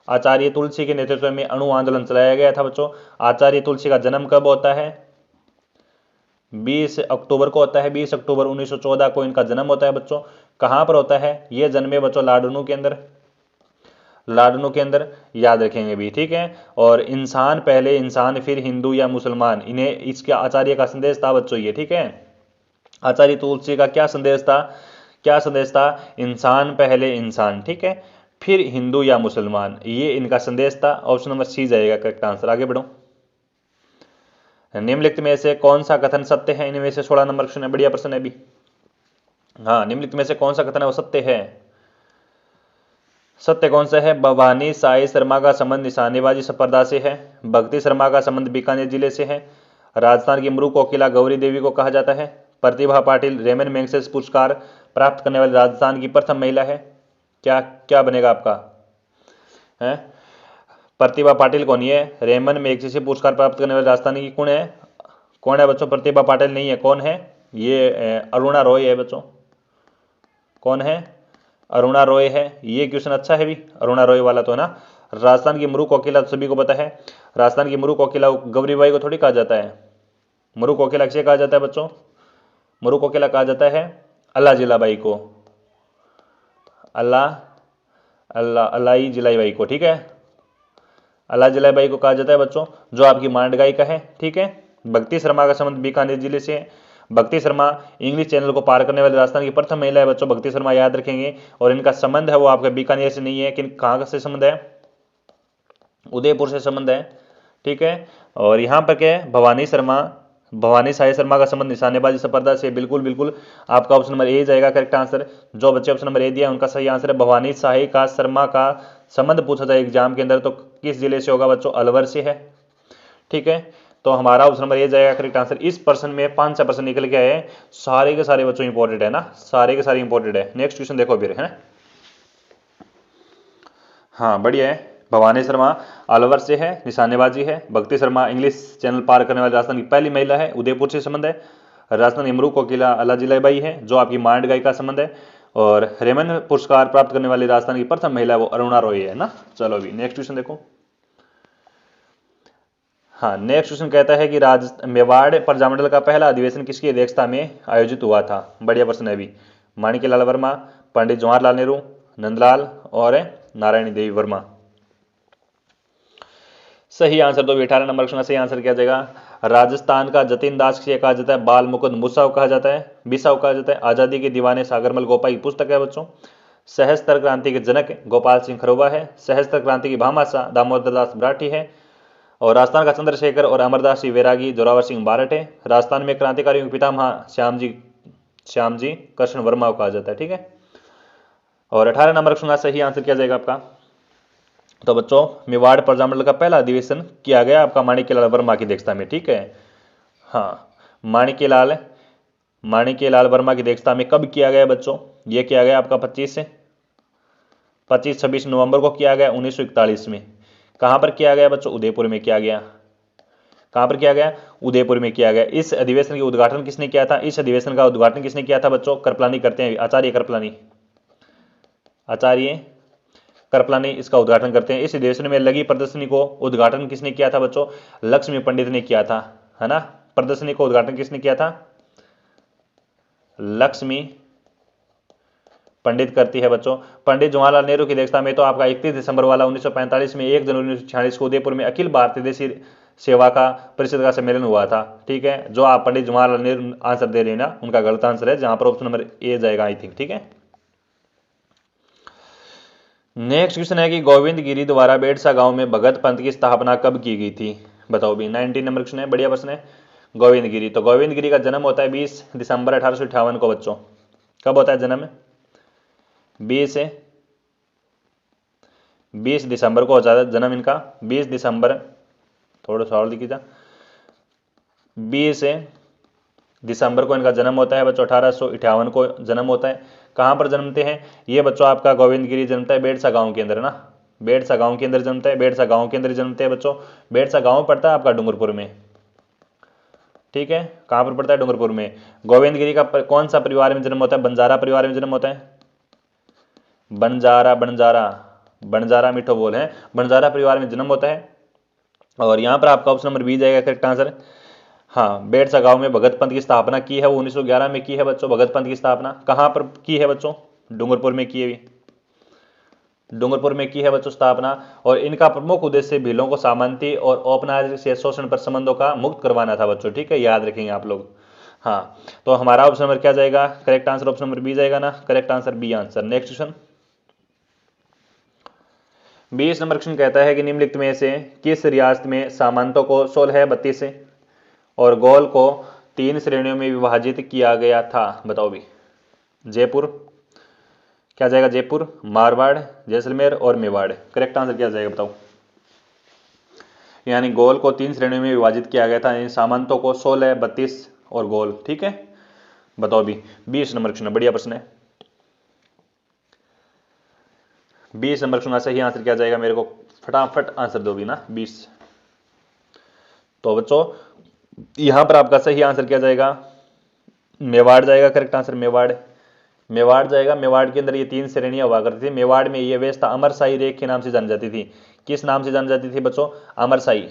आचार्य तुलसी के नेतृत्व में अणु आंदोलन चलाया गया था बच्चों। आचार्य तुलसी का जन्म कब होता है? 20 अक्टूबर को होता है, 20 अक्टूबर 1914 को इनका जन्म होता है बच्चों। कहां पर होता है ये जन्मे बच्चों? लाडनू के अंदर, लाडनू के अंदर, याद रखेंगे भी, ठीक है। और इंसान पहले इंसान फिर हिंदू या मुसलमान, इन्हें इसके आचार्य का संदेश था बच्चों ये, ठीक है। आचार्य तुलसी का क्या संदेश था? क्या संदेश था? इंसान पहले इंसान, ठीक है, फिर हिंदू या मुसलमान, ये इनका संदेश था। ऑप्शन नंबर सी जाएगा करेक्ट आंसर। आगे बढ़ो। निम्नलिखित में से कौन सा कथन सत्य है? इनमें से 16 नंबर क्वेश्चन है, बढ़िया प्रश्न है भी। हाँ, निम्नलिखित में से कौन सा कथन है वो सत्य है? सत्य कौन सा है? भवानी साई शर्मा का संबंध निशानेबाजी स्पर्धा से है। भक्ति शर्मा का संबंध बीकानेर जिले से है। राजस्थान की मृु कोकिला गौरी देवी को कहा जाता है। प्रतिभा पाटिल रेमन मैग्सेसे पुरस्कार प्राप्त करने वाली राजस्थान की प्रथम महिला है। क्या क्या बनेगा आपका? है प्रतिभा पाटिल कौन है? रेमन मैग्सेसे पुरस्कार प्राप्त करने वाली राजस्थान की कौन है? कौन है बच्चों? प्रतिभा पाटिल नहीं है, कौन है ये? अरुणा रॉय है बच्चों। कौन है? अरुणा रॉय है। ये क्वेश्चन अच्छा है भी, अरुणा रॉय वाला तो है ना। राजस्थान की मृु कोकिला सभी को पता है। राजस्थान की मृु कोकिला गौरीबाई को थोड़ी कहा जाता है। मृु कोकिला किसे कहा जाता है बच्चों? मृु कोकिला कहा जाता है अल्लाह जिलाबाई को, अल्लाई जिलाबाई को, ठीक है। अल्लाह जिलाबाई को कहा जाता है बच्चों, जो आपकी मांड गायिका है, ठीक है। भक्ति शर्मा का संबंध बीकानेर जिले से है। भक्ति शर्मा इंग्लिश चैनल को पार करने वाली राजस्थान की प्रथम महिला है बच्चों। भक्ति शर्मा याद रखेंगे। और इनका संबंध है वो आपका बीकानेर से नहीं है, कि कहाँ से संबंध है? उदयपुर से संबंध है, ठीक है। और यहाँ पर क्या है? भवानी साई शर्मा का संबंध निशानेबाजी स्पर्धा से, बिल्कुल बिल्कुल आपका ऑप्शन नंबर ए जाएगा करेक्ट आंसर। जो बच्चे ऑप्शन नंबर ए दिया उनका सही आंसर है। भवानी साई का शर्मा का संबंध पूछा जाए एग्जाम के अंदर तो किस जिले से होगा बच्चों? अलवर से है, ठीक है। तो हमारा ऑप्शन नंबर ए जाएगा करेक्ट आंसर। इस प्रश्न में 5 प्रश्न निकल के आए, सारे के सारे बच्चों इंपॉर्टेंट है ना, सारे के सारे इंपॉर्टेंट है। नेक्स्ट क्वेश्चन देखो फिर, है। हाँ बढ़िया है। भवानी शर्मा अलवर से है, निशानेबाजी है। भक्ति शर्मा इंग्लिश चैनल पार करने वाली राजस्थान की पहली महिला है, उदयपुर से संबंध है। राजस्थान की मृु कोकिला अल्लाह जिलाबाई है, जो आपकी मांड गाय का संबंध है। और रेमन पुरस्कार प्राप्त करने वाली राजस्थान की प्रथम महिला वो अरुणा रॉय है ना। चलो अभी नेक्स्ट क्वेश्चन देखो। हाँ, नेक्स्ट क्वेश्चन कहता है कि मेवाड़ प्रजामंडल का पहला अधिवेशन किसकी अध्यक्षता में आयोजित हुआ था? बढ़िया प्रश्न है भी। माणिक्यलाल वर्मा, पंडित जवाहरलाल नेहरू, नंदलाल और नारायणी देवी वर्मा। सही आंसर तो 18 नंबर क्वेश्चन का सही आंसर क्या जाएगा? राजस्थान का जतिन दास किसे कहा जाता है? बाल मुकुंद मुसाव कहा जाता है, बिसाव कहा जाता है। आजादी के दीवाने सागरमल गोपाल की पुस्तक है बच्चों। सहस्त्र क्रांति के जनक गोपाल सिंह खरोबा है। सहस्त्र क्रांति की भामाशाह दामोदर दास मराठी है। और राजस्थान का चंद्रशेखर और अमरदास जी वैरागी जोरावर सिंह बारट है। राजस्थान में क्रांतिकारियों के पितामह श्यामजी कृष्ण वर्मा को कहा जाता है, ठीक है। और 18 नंबर क्वेश्चन का सही आंसर क्या जाएगा आपका? तो बच्चों मेवाड़ प्रजामंडल का पहला अधिवेशन किया गया आपका माणिक्यलाल वर्मा की अध्यक्षता में, ठीक है। हाँ, माणिक्यलाल वर्मा की अध्यक्षता में कब किया गया बच्चों? ये किया गया आपका 26 नवंबर को किया गया 1941 में। कहां पर किया गया बच्चों? उदयपुर में किया गया। कहां पर किया गया? उदयपुर में किया गया। इस अधिवेशन का उद्घाटन किसने किया था? इस अधिवेशन का उद्घाटन किसने किया था बच्चों? कृपलानी करते हैं, आचार्य कृपलानी इसका उद्घाटन करते हैं। इस अधिवेशन में लगी प्रदर्शनी को उद्घाटन किसने किया था बच्चों? लक्ष्मी पंडित ने किया था, है ना। प्रदर्शनी को उद्घाटन किसने किया था? लक्ष्मी पंडित करती है बच्चों। पंडित जवाहरलाल नेहरू की अध्यक्षता में तो आपका 31 दिसंबर वाला 1945 में 1 जनवरी 1946 को उदयपुर में अखिल भारतीय देशी सेवा का परिषद का सम्मेलन हुआ था, ठीक है। जो आप पंडित जवाहरलाल नेहरू आंसर दे रहे हैं ना, उनका गलत आंसर है, जहां पर ऑप्शन नंबर ए जाएगा आई थिंक, ठीक है। नेक्स्ट क्वेश्चन है कि गोविंद गिरी द्वारा बेड़सा गांव में भगत पंथ की स्थापना कब की गई थी? बताओ भी। 19 नंबर क्वेश्चन है, बढ़िया प्रश्न है। गोविंद गिरी, तो गोविंद गिरी का जन्म होता है 20 दिसंबर 1858 को बच्चों। कब होता है जन्म? 20 दिसंबर को हो जाता है जन्म इनका। 20 दिसंबर, थोड़ा सा और लिखिए, 20 दिसंबर को इनका जन्म होता है बच्चों। 1858 को जन्म होता है। कहाँ पर जन्मते हैं? ये बच्चों आपका गोविंद गिरी जन्मता है बेड़सा गांव के अंदर ना, बेड़सा गांव के अंदर जन्मता है, बेड़सा गांव के अंदर जन्मते हैं बच्चों। बेड़सा गांव पड़ता है आपका डूंगरपुर में, ठीक है। कहाँ पर पड़ता है? डूंगरपुर में। गोविंद गिरी का कौन सा परिवार में जन्म होता है? बंजारा परिवार में जन्म होता है। बंजारा बंजारा बंजारा मीठो बोल है, बंजारा परिवार में जन्म होता है। और यहाँ पर आपका ऑप्शन नंबर बी जाएगा करेक्ट आंसर। हाँ, बेड़सा गांव में भगत पंथ की स्थापना की है, वो 1911 में की है बच्चों। भगत पंथ की स्थापना कहाँ पर की है बच्चों? डूंगरपुर में की है, डूंगरपुर में की है बच्चों स्थापना। और इनका प्रमुख उद्देश्य भीलों को सामंती और औपनिवेशिक से शोषण पर संबंधों का मुक्त करवाना था बच्चों, ठीक है, याद रखेंगे आप लोग। हाँ, तो हमारा ऑप्शन नंबर क्या जाएगा? Correct answer option number B जाएगा ना, correct answer B answer. Next question 20 number question कहता है कि निम्नलिखित में से किस रियासत में सामंतों को 16 32 और गौल को 3 श्रेणियों में विभाजित किया गया था? बताओ भी। जयपुर क्या जाएगा? जयपुर, मारवाड़, जैसलमेर और मेवाड़। करेक्ट आंसर क्या जाएगा बताओ? यानी गौल को 3 श्रेणियों में विभाजित किया गया था, यानी सामंतों को 16 32 और गौल, ठीक है। बताओ भी। 20 नंबर क्वेश्चन, बढ़िया प्रश्न है। 20 नंबर क्वेश्चन सही आंसर क्या जाएगा? मेरे को फटाफट आंसर दो भी ना। 20। तो बच्चों यहां पर आपका सही आंसर क्या जाएगा? मेवाड़ जाएगा करेक्ट आंसर, मेवाड़। मेवाड़ जाएगा। मेवाड़ के अंदर ये 3 श्रेणियां हुआ करती थी। मेवाड़ में ये व्यवस्था अमरशाही रेख के नाम से जानी जाती थी। किस नाम से जानी जाती थी बच्चों? अमरशाही,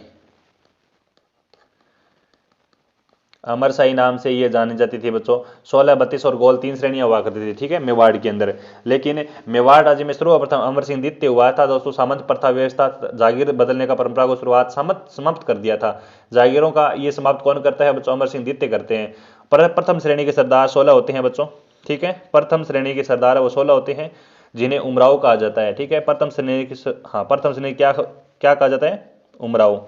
अमरशाही नाम से ये जानी जाती थी बच्चों। 16 32 और गौल 3 श्रेणियां हुआ करती थी, ठीक है, मेवाड़ के अंदर। लेकिन मेवाड़ राज्य में सर्वप्रथम अमर सिंह द्वितीय हुआ था दोस्तों। सामंत प्रथा व्यवस्था जागीर बदलने का परंपरा को शुरुआत समाप्त कर दिया था। जागीरों का ये समाप्त कौन करता है बच्चों? अमर सिंह द्वितीय करते हैं। प्रथम श्रेणी के सरदार 16 होते हैं बच्चों, ठीक है। प्रथम श्रेणी के सरदार वो 16 होते हैं, जिन्हें उमराव कहा जाता है, ठीक है। प्रथम श्रेणी की हाँ, प्रथम श्रेणी क्या क्या कहा जाता है? उमराव।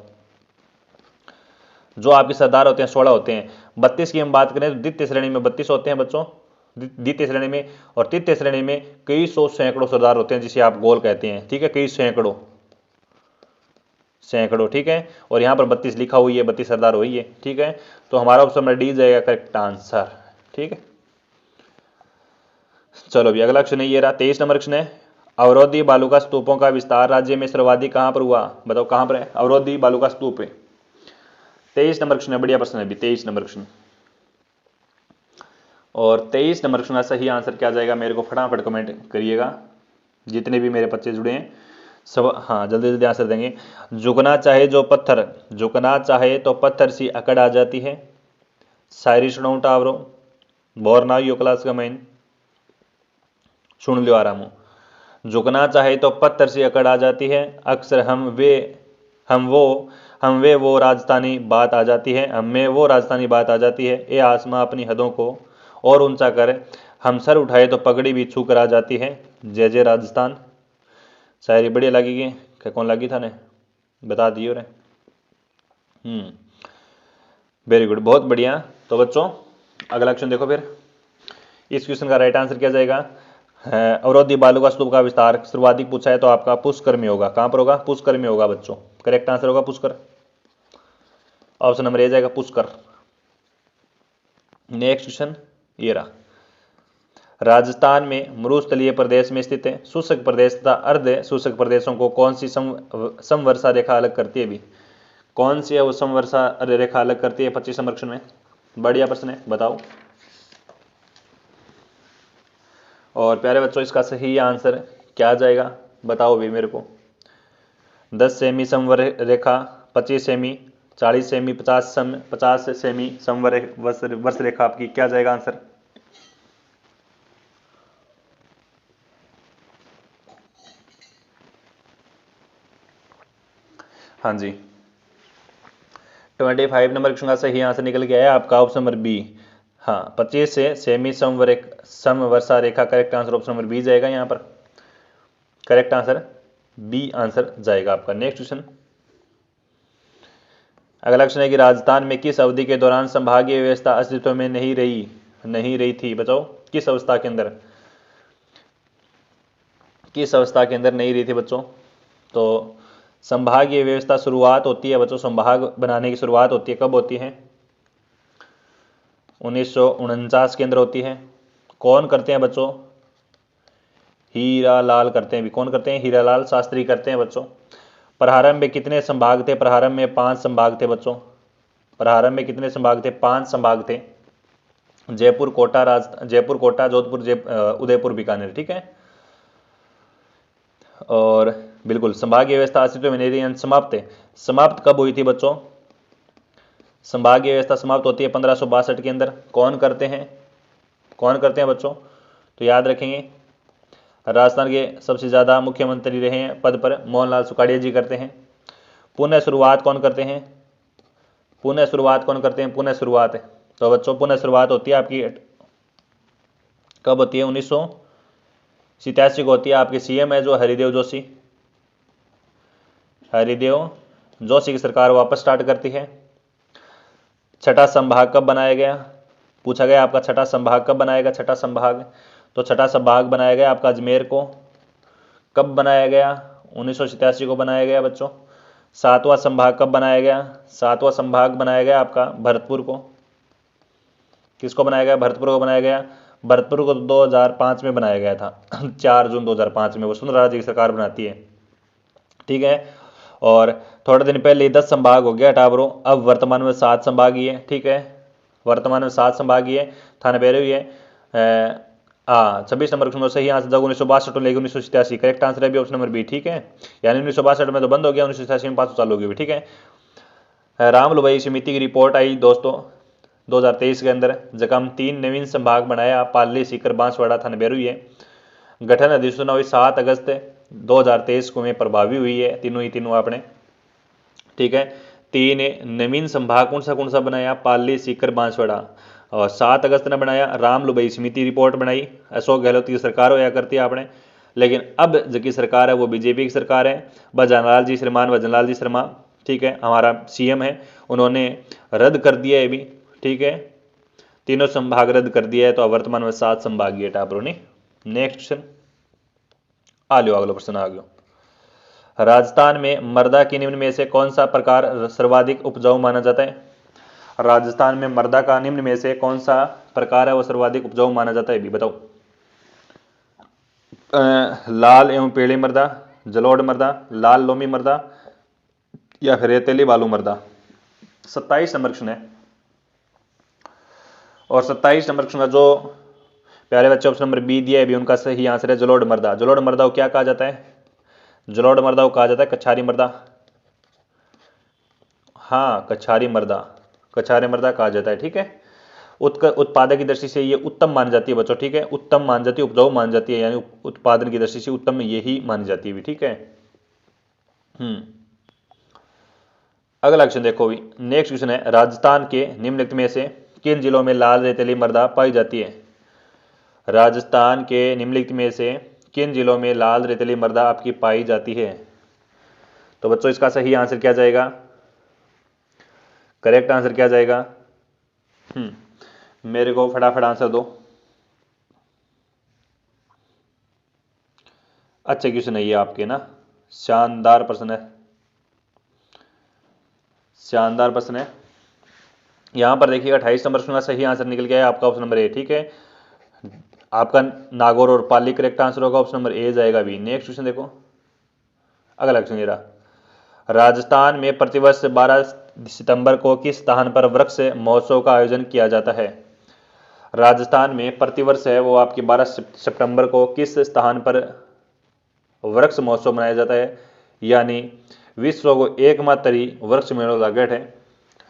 जो आपके सरदार होते हैं 16 होते हैं। 32 की हम बात करें तो द्वितीय श्रेणी में 32 होते हैं बच्चों, द्वितीय श्रेणी में। और तृतीय श्रेणी में कई सौ सैकड़ों सरदार होते हैं, जिसे आप गोल कहते हैं, ठीक है, कई सैकड़ों सैकड़ों, ठीक है। और यहाँ पर 32 लिखा हुई है, 32 सरदार हुई है, ठीक है। तो हमारा ऑप्शन नंबर डी जाएगा करेक्ट आंसर, ठीक है। चलो अभी अगला क्वेश्चन है, ये रहा 23 नंबर क्वेश्चन है। अवरोधी बालुका स्तूपों का विस्तार राज्य में सर्वाधिक कहां पर हुआ? बताओ कहां पर है अवरोधी बालुका स्तूप है? 23 नंबर क्वेश्चन है, बढ़िया प्रश्न है अभी 23 नंबर क्वेश्चन। और 23 नंबर क्वेश्चन का सही आंसर क्या जाएगा? मेरे को फटाफट कमेंट करिएगा, जितने भी मेरे बच्चे जुड़े हैं सब, हाँ जल्दी जल्दी आंसर देंगे। झुकना चाहे जो पत्थर, झुकना चाहे तो पत्थर सी अकड़ आ जाती है। शायरी सुनाऊं टावरो, बोरना यो क्लास का मैन सुन लियो आराम। झुकना चाहे तो पत्थर सी अकड़ आ जाती है। अक्सर हम वे वो राजस्थानी बात आ जाती है, हम में वो राजस्थानी बात आ जाती है। ए आसमां अपनी हदों को और ऊंचा कर, हम सर उठाए तो पगड़ी भी छू कर आ जाती है। जय जय राजस्थान। शायरी बढ़िया लगेगी क्या? कौन लगी था ने बता दियो रे। वेरी गुड, बहुत बढ़िया। तो बच्चों अगला क्वेश्चन देखो फिर। इस क्वेश्चन का राइट आंसर क्या जाएगा? अवरोधी बालुका स्तूप का विस्तार सर्वाधिक पूछा है तो आपका पुष्कर में होगा। कहां पर होगा? पुष्कर में होगा बच्चों। करेक्ट आंसर होगा पुष्कर, ऑप्शन नंबर ए जाएगा पुष्कर। नेक्स्ट क्वेश्चन ये रहा। राजस्थान में मरुस्थलीय प्रदेश में स्थित है शुष्क प्रदेश तथा अर्ध शुष्क प्रदेशों को कौन सी समवर्षा रेखा अलग करती है? भी कौन सी है वो समवर्षा रेखा अलग करती है? 25 नंबर क्वेश्चन में, बढ़िया प्रश्न है, बताओ। और प्यारे बच्चों इसका सही आंसर क्या जाएगा बताओ भी मेरे को। 10 सेमी समवर रेखा, 25 सेमी, 40 सेमी, 50 सेमी समवर वर्ष रेखा आपकी क्या जाएगा आंसर? हाँ जी, 25 नंबर क्वेश्चन का सही आंसर निकल गया है आपका ऑप्शन नंबर बी। हाँ, 25 से सेमी समवर्षा रेखा correct answer option number B जाएगा यहाँ पर। करेक्ट आंसर बी आंसर जाएगा आपका। नेक्स्ट क्वेश्चन, अगला क्वेश्चन है कि राजस्थान में किस अवधि के दौरान संभागीय व्यवस्था अस्तित्व में नहीं रही थी? बताओ किस अवस्था के अंदर, किस अवस्था के अंदर नहीं रही थी बच्चों? तो संभागीय व्यवस्था शुरुआत होती है बच्चों, संभाग बनाने की शुरुआत होती है कब होती है? 1949 के अंदर होती है। कौन करते हैं बच्चों? हीरा लाल करते हैं भी। कौन करते हैं? हीरा लाल शास्त्री करते हैं बच्चों। प्रारंभ में कितने संभाग थे? प्रारंभ में 5 संभाग थे बच्चों। प्रारंभ में कितने संभाग थे? 5 संभाग थे। जयपुर, कोटा, जोधपुर, उदयपुर, बीकानेर। ठीक है। और बिल्कुल संभागीय व्यवस्था अस्तित्व में नहीं रही, समाप्त है। समाप्त कब हुई थी बच्चों? संभागीय व्यवस्था समाप्त होती है 1562 के अंदर। कौन करते हैं? कौन करते हैं बच्चों? तो याद रखेंगे, राजस्थान के सबसे ज़्यादा मुख्यमंत्री रहे हैं पद पर मोहनलाल सुखाड़िया जी करते हैं। पुनः शुरुआत कौन करते हैं? पुनः शुरुआत कौन करते हैं? पुनः शुरुआत है तो बच्चों पुनः शुरुआत होती है आपकी कब होती है? 1987 को होती है। आपके सीएम है जो हरिदेव जोशी। हरिदेव जोशी की सरकार वापस स्टार्ट करती है। छठा संभाग कब बनाया गया? पूछा गया आपका छठा संभाग कब बनाया गया? छठा संभाग, तो छठा संभाग बनाया गया आपका अजमेर को। कब बनाया गया? 1987 को बनाया गया बच्चों। सातवां संभाग कब बनाया गया? सातवां संभाग बनाया गया आपका भरतपुर को। किसको बनाया गया? भरतपुर को बनाया गया। भरतपुर को 2005 में बनाया गया था 4 जून 2005 में वसुंधरा राजे की सरकार बनाती है। ठीक है। और थोड़े दिन पहले 10 संभाग हो गया टावरों, अब वर्तमान में 7 संभाग ही है। ठीक है, वर्तमान में 7 संभाग ही है। थाना बैरवी है। 26 नंबर ऑप्शन सही आंसर जब 1962 लेगी 1987। करेक्ट आंसर है भी ऑप्शन नंबर बी। ठीक है, यानी 1962 में तो बंद हो गया, 1987 में 500 चालू होगी। ठीक है। रामलुभाई समिति की रिपोर्ट आई दोस्तों 2023 के अंदर। जखम 3 नवीन संभाग बनाया, पाली, सीकर, बांसवाड़ा, थाना बैरवी है। गठन अधिसूचना हुई 7 अगस्त 2023 को में प्रभावी हुई है तीनों आपने। ठीक है, 3 नवीन संभाग कौन सा बनाया? पाली, सीकर, बांसवाड़ा। और 7 अगस्त ने बनाया। रामलुभाई समिति रिपोर्ट बनाई। अशोक गहलोत की सरकार होया करती है आपने, लेकिन अब जो सरकार है वो बीजेपी की सरकार है। भजनलाल जी शर्मा, ठीक है, हमारा सीएम है, उन्होंने रद्द कर दिया है भी। ठीक है, तीनों संभाग रद्द कर दिया है, तो वर्तमान में 7 संभागीय टापरों ने। नेक्स्ट क्वेश्चन आ लो, अगला प्रश्न आ गया। राजस्थान में मृदा की निम्न में से कौन सा प्रकार सर्वाधिक उपजाऊ माना जाता है? राजस्थान में मृदा का निम्न में से कौन सा प्रकार है वो सर्वाधिक उपजाऊ माना जाता है? भी बताओ। लाल एवं पीली मृदा, जलोढ़ मृदा, लाल लोमी मृदा या फिर रेतीली बालू मृदा। 27 नंबर क्वेश्चन है, और 27 नंबर क्वेश्चन का जो प्यारे बच्चे ऑप्शन नंबर बी दिया है भी उनका सही आंसर है जलोढ़ मृदा। जलोढ़ मृदा को क्या कहा जाता है? जलोढ़ मृदा को कहा जाता है कछारी मृदा। हाँ, कछारी मृदा कहा जाता है। ठीक है, उत्पादन की दृष्टि से ये उत्तम मानी जाती है बच्चों। ठीक है, उत्तम मानी जाती है, उपजाऊ मानी जाती है, यानी उत्पादन की दृष्टि से उत्तम यही मानी जाती है। ठीक है। अगला क्वेश्चन देखो भी। नेक्स्ट क्वेश्चन है, राजस्थान के निम्नलिखित में से किन जिलों में लाल रेतीली मृदा पाई जाती है? राजस्थान के निम्नलिखित में से किन जिलों में लाल रेतीली मृदा आपकी पाई जाती है? तो बच्चों इसका सही आंसर क्या जाएगा? करेक्ट आंसर क्या जाएगा? मेरे को फटाफट आंसर दो। अच्छे क्वेश्चन है ये आपके ना, शानदार प्रश्न है, शानदार प्रश्न है। यहां पर देखिएगा 28 नंबर का सही आंसर निकल गया है आपका ऑप्शन नंबर ए। ठीक है, आपका नागौर और पाली करेक्ट आंसर होगा, ऑप्शन नंबर ए जाएगा भी। नेक्स्ट क्वेश्चन देखो, अगला क्वेश्चन ये रहा। राजस्थान में प्रतिवर्ष 12 सितंबर को किस स्थान पर वृक्ष महोत्सव का आयोजन किया जाता है? राजस्थान में प्रतिवर्ष है वो आपकी 12 सितंबर को किस स्थान पर वृक्ष महोत्सव मनाया जाता है? यानी विश्व को एकमात्र वृक्ष मेला लागत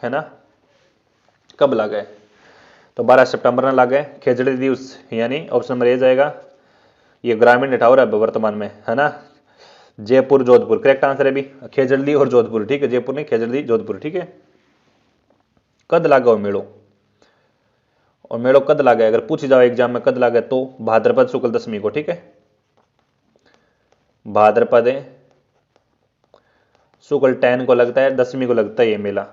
है ना। कब लागे? तो 12 सितंबर में लागे, खेजड़ी दिवस, यानी ऑप्शन नंबर ए जाएगा। ये ग्रामीण ठहर है वर्तमान में, है ना। जयपुर, जोधपुर करेक्ट आंसर है भी, खेजड़ी और जोधपुर। ठीक है, जयपुर नहीं, खेजड़ी, जोधपुर। ठीक है, कद लागा हो मेड़ो? और मेड़ो कद लागे अगर पूछी जाओ एग्जाम में कद लागे तो भाद्रपद शुक्ल दशमी को। ठीक है, भाद्रपद शुक्ल 10 को लगता है, दशमी को लगता है ये मेला।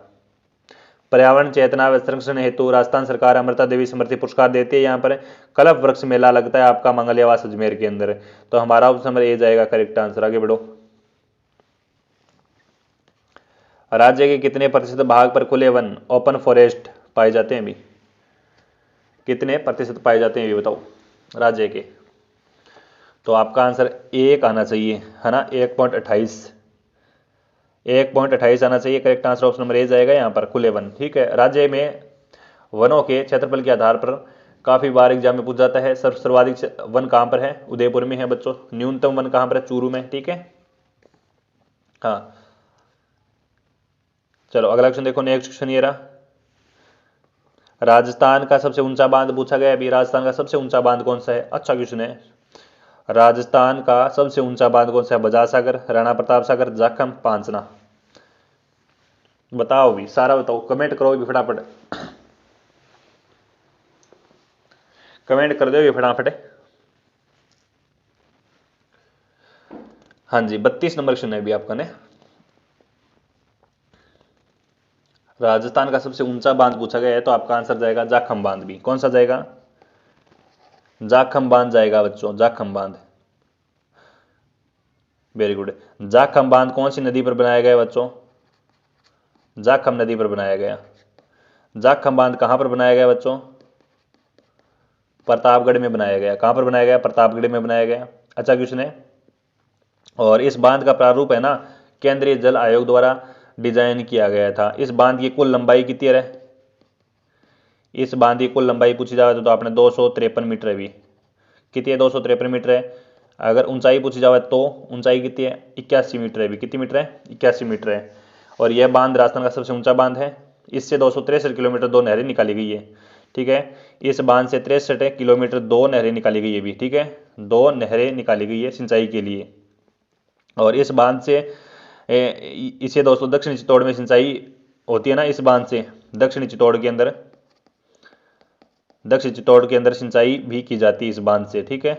पर्यावरण चेतना व संरक्षण हेतु राजस्थान सरकार अमृता देवी स्मृति पुरस्कार देती है। यहाँ पर कल्प वृक्ष मेला लगता है आपका मंगलियावास अजमेर के अंदर। तो हमारा ऑप्शन नंबर ए जाएगा करेक्ट आंसर। आगे बढ़ो। राज्य के कितने प्रतिशत भाग पर खुले वन ओपन फॉरेस्ट पाए जाते हैं? भी कितने प्रतिशत पाए जाते हैं ये बताओ राज्य के? तो आपका आंसर 1 आना चाहिए, है ना, 1.28, 1.28 आना चाहिए। Correct answer option number A जाएगा यहाँ पर, खुले वन। ठीक है, राज्य में वनों के क्षेत्रफल के आधार पर काफी बार एग्जाम में पूछ जाता है। सर्वाधिक वन कहाँ पर है? उदयपुर में है बच्चों। न्यूनतम वन कहाँ पर है? चूरू में। ठीक है, हाँ चलो अगला क्वेश्चन देखो। नेक्स्ट क्वेश्चन ये रहा, राजस्थान का सबसे ऊंचा बांध पूछा गया अभी। राजस्थान का सबसे ऊंचा बांध कौन सा है? अच्छा क्वेश्चन है। राजस्थान का सबसे ऊंचा बांध कौन सा है? बजाज सागर, राणा प्रताप सागर, जाखम, पांचना। बताओ भी, सारा बताओ, कमेंट करो भी फटाफट, कमेंट कर दो भी फटाफट। हाँ जी, 32 नंबर क्वेश्चन है अभी आपका ने। राजस्थान का सबसे ऊंचा बांध पूछा गया है तो आपका आंसर जाएगा जाखम बांध भी। कौन सा जाएगा? जाखम बांध जाएगा बच्चों, जाखम बांध। Very good. जाखम बांध कौन सी नदी पर बनाया गया बच्चों? जाखम नदी पर बनाया गया। जाखम बांध कहां पर बनाया गया बच्चों? प्रतापगढ़ में बनाया गया। कहां पर बनाया गया? प्रतापगढ़ में बनाया गया। अच्छा क्वेश्चन है। और इस बांध का प्रारूप है ना, केंद्रीय जल आयोग द्वारा डिजाइन किया गया था। इस बांध की कुल लंबाई कितनी है? इस बांध की कुल लंबाई पूछी जाए तो आपने 253 मीटर है भी। कितनी है? 253 मीटर है। अगर ऊंचाई पूछी जाए तो ऊंचाई कितनी है? 81 मीटर है भी। कितनी मीटर है? 81 मीटर है। और यह बांध राजस्थान का सबसे ऊंचा बांध है। इससे 263 किलोमीटर दो नहरें निकाली गई है। ठीक है, इस बांध से 63 किलोमीटर दो नहरें निकाली गई है भी। ठीक है, दो नहरें निकाली गई है सिंचाई के लिए। और इस बांध से इसे दोस्तों दक्षिणी चित्तौड़ में सिंचाई होती है ना, इस बांध से दक्षिणी चित्तौड़ के अंदर, दक्षिण चित्तौड़ के अंदर सिंचाई भी की जाती है इस बांध से। ठीक है,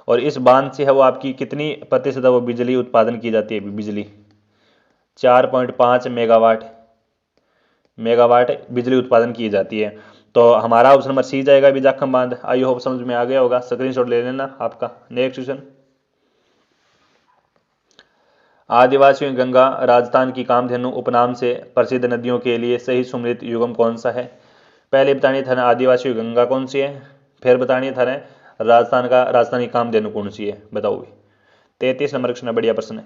और इस बांध से है वो आपकी कितनी प्रतिशत वो बिजली उत्पादन की जाती है? बिजली 4.5 मेगावाट, मेगावाट बिजली उत्पादन की जाती है। तो हमारा ऑप्शन नंबर सी जाएगा भी, जाखम बांध। आई होप समझ में आ गया होगा, स्क्रीनशॉट ले लेना आपका। नेक्स्ट क्वेश्चन, आदिवासी गंगा राजस्थान की कामधेनु उपनाम से प्रसिद्ध नदियों के लिए सही सुमेलित युगम कौन सा है? पहले बतानी था ना आदिवासी गंगा कौन सी है, फिर बतानी था ना राजस्थान की कामधेनु कौन सी है। बताओ भी। 33 नंबर क्वेश्चन है, बढ़िया प्रश्न है।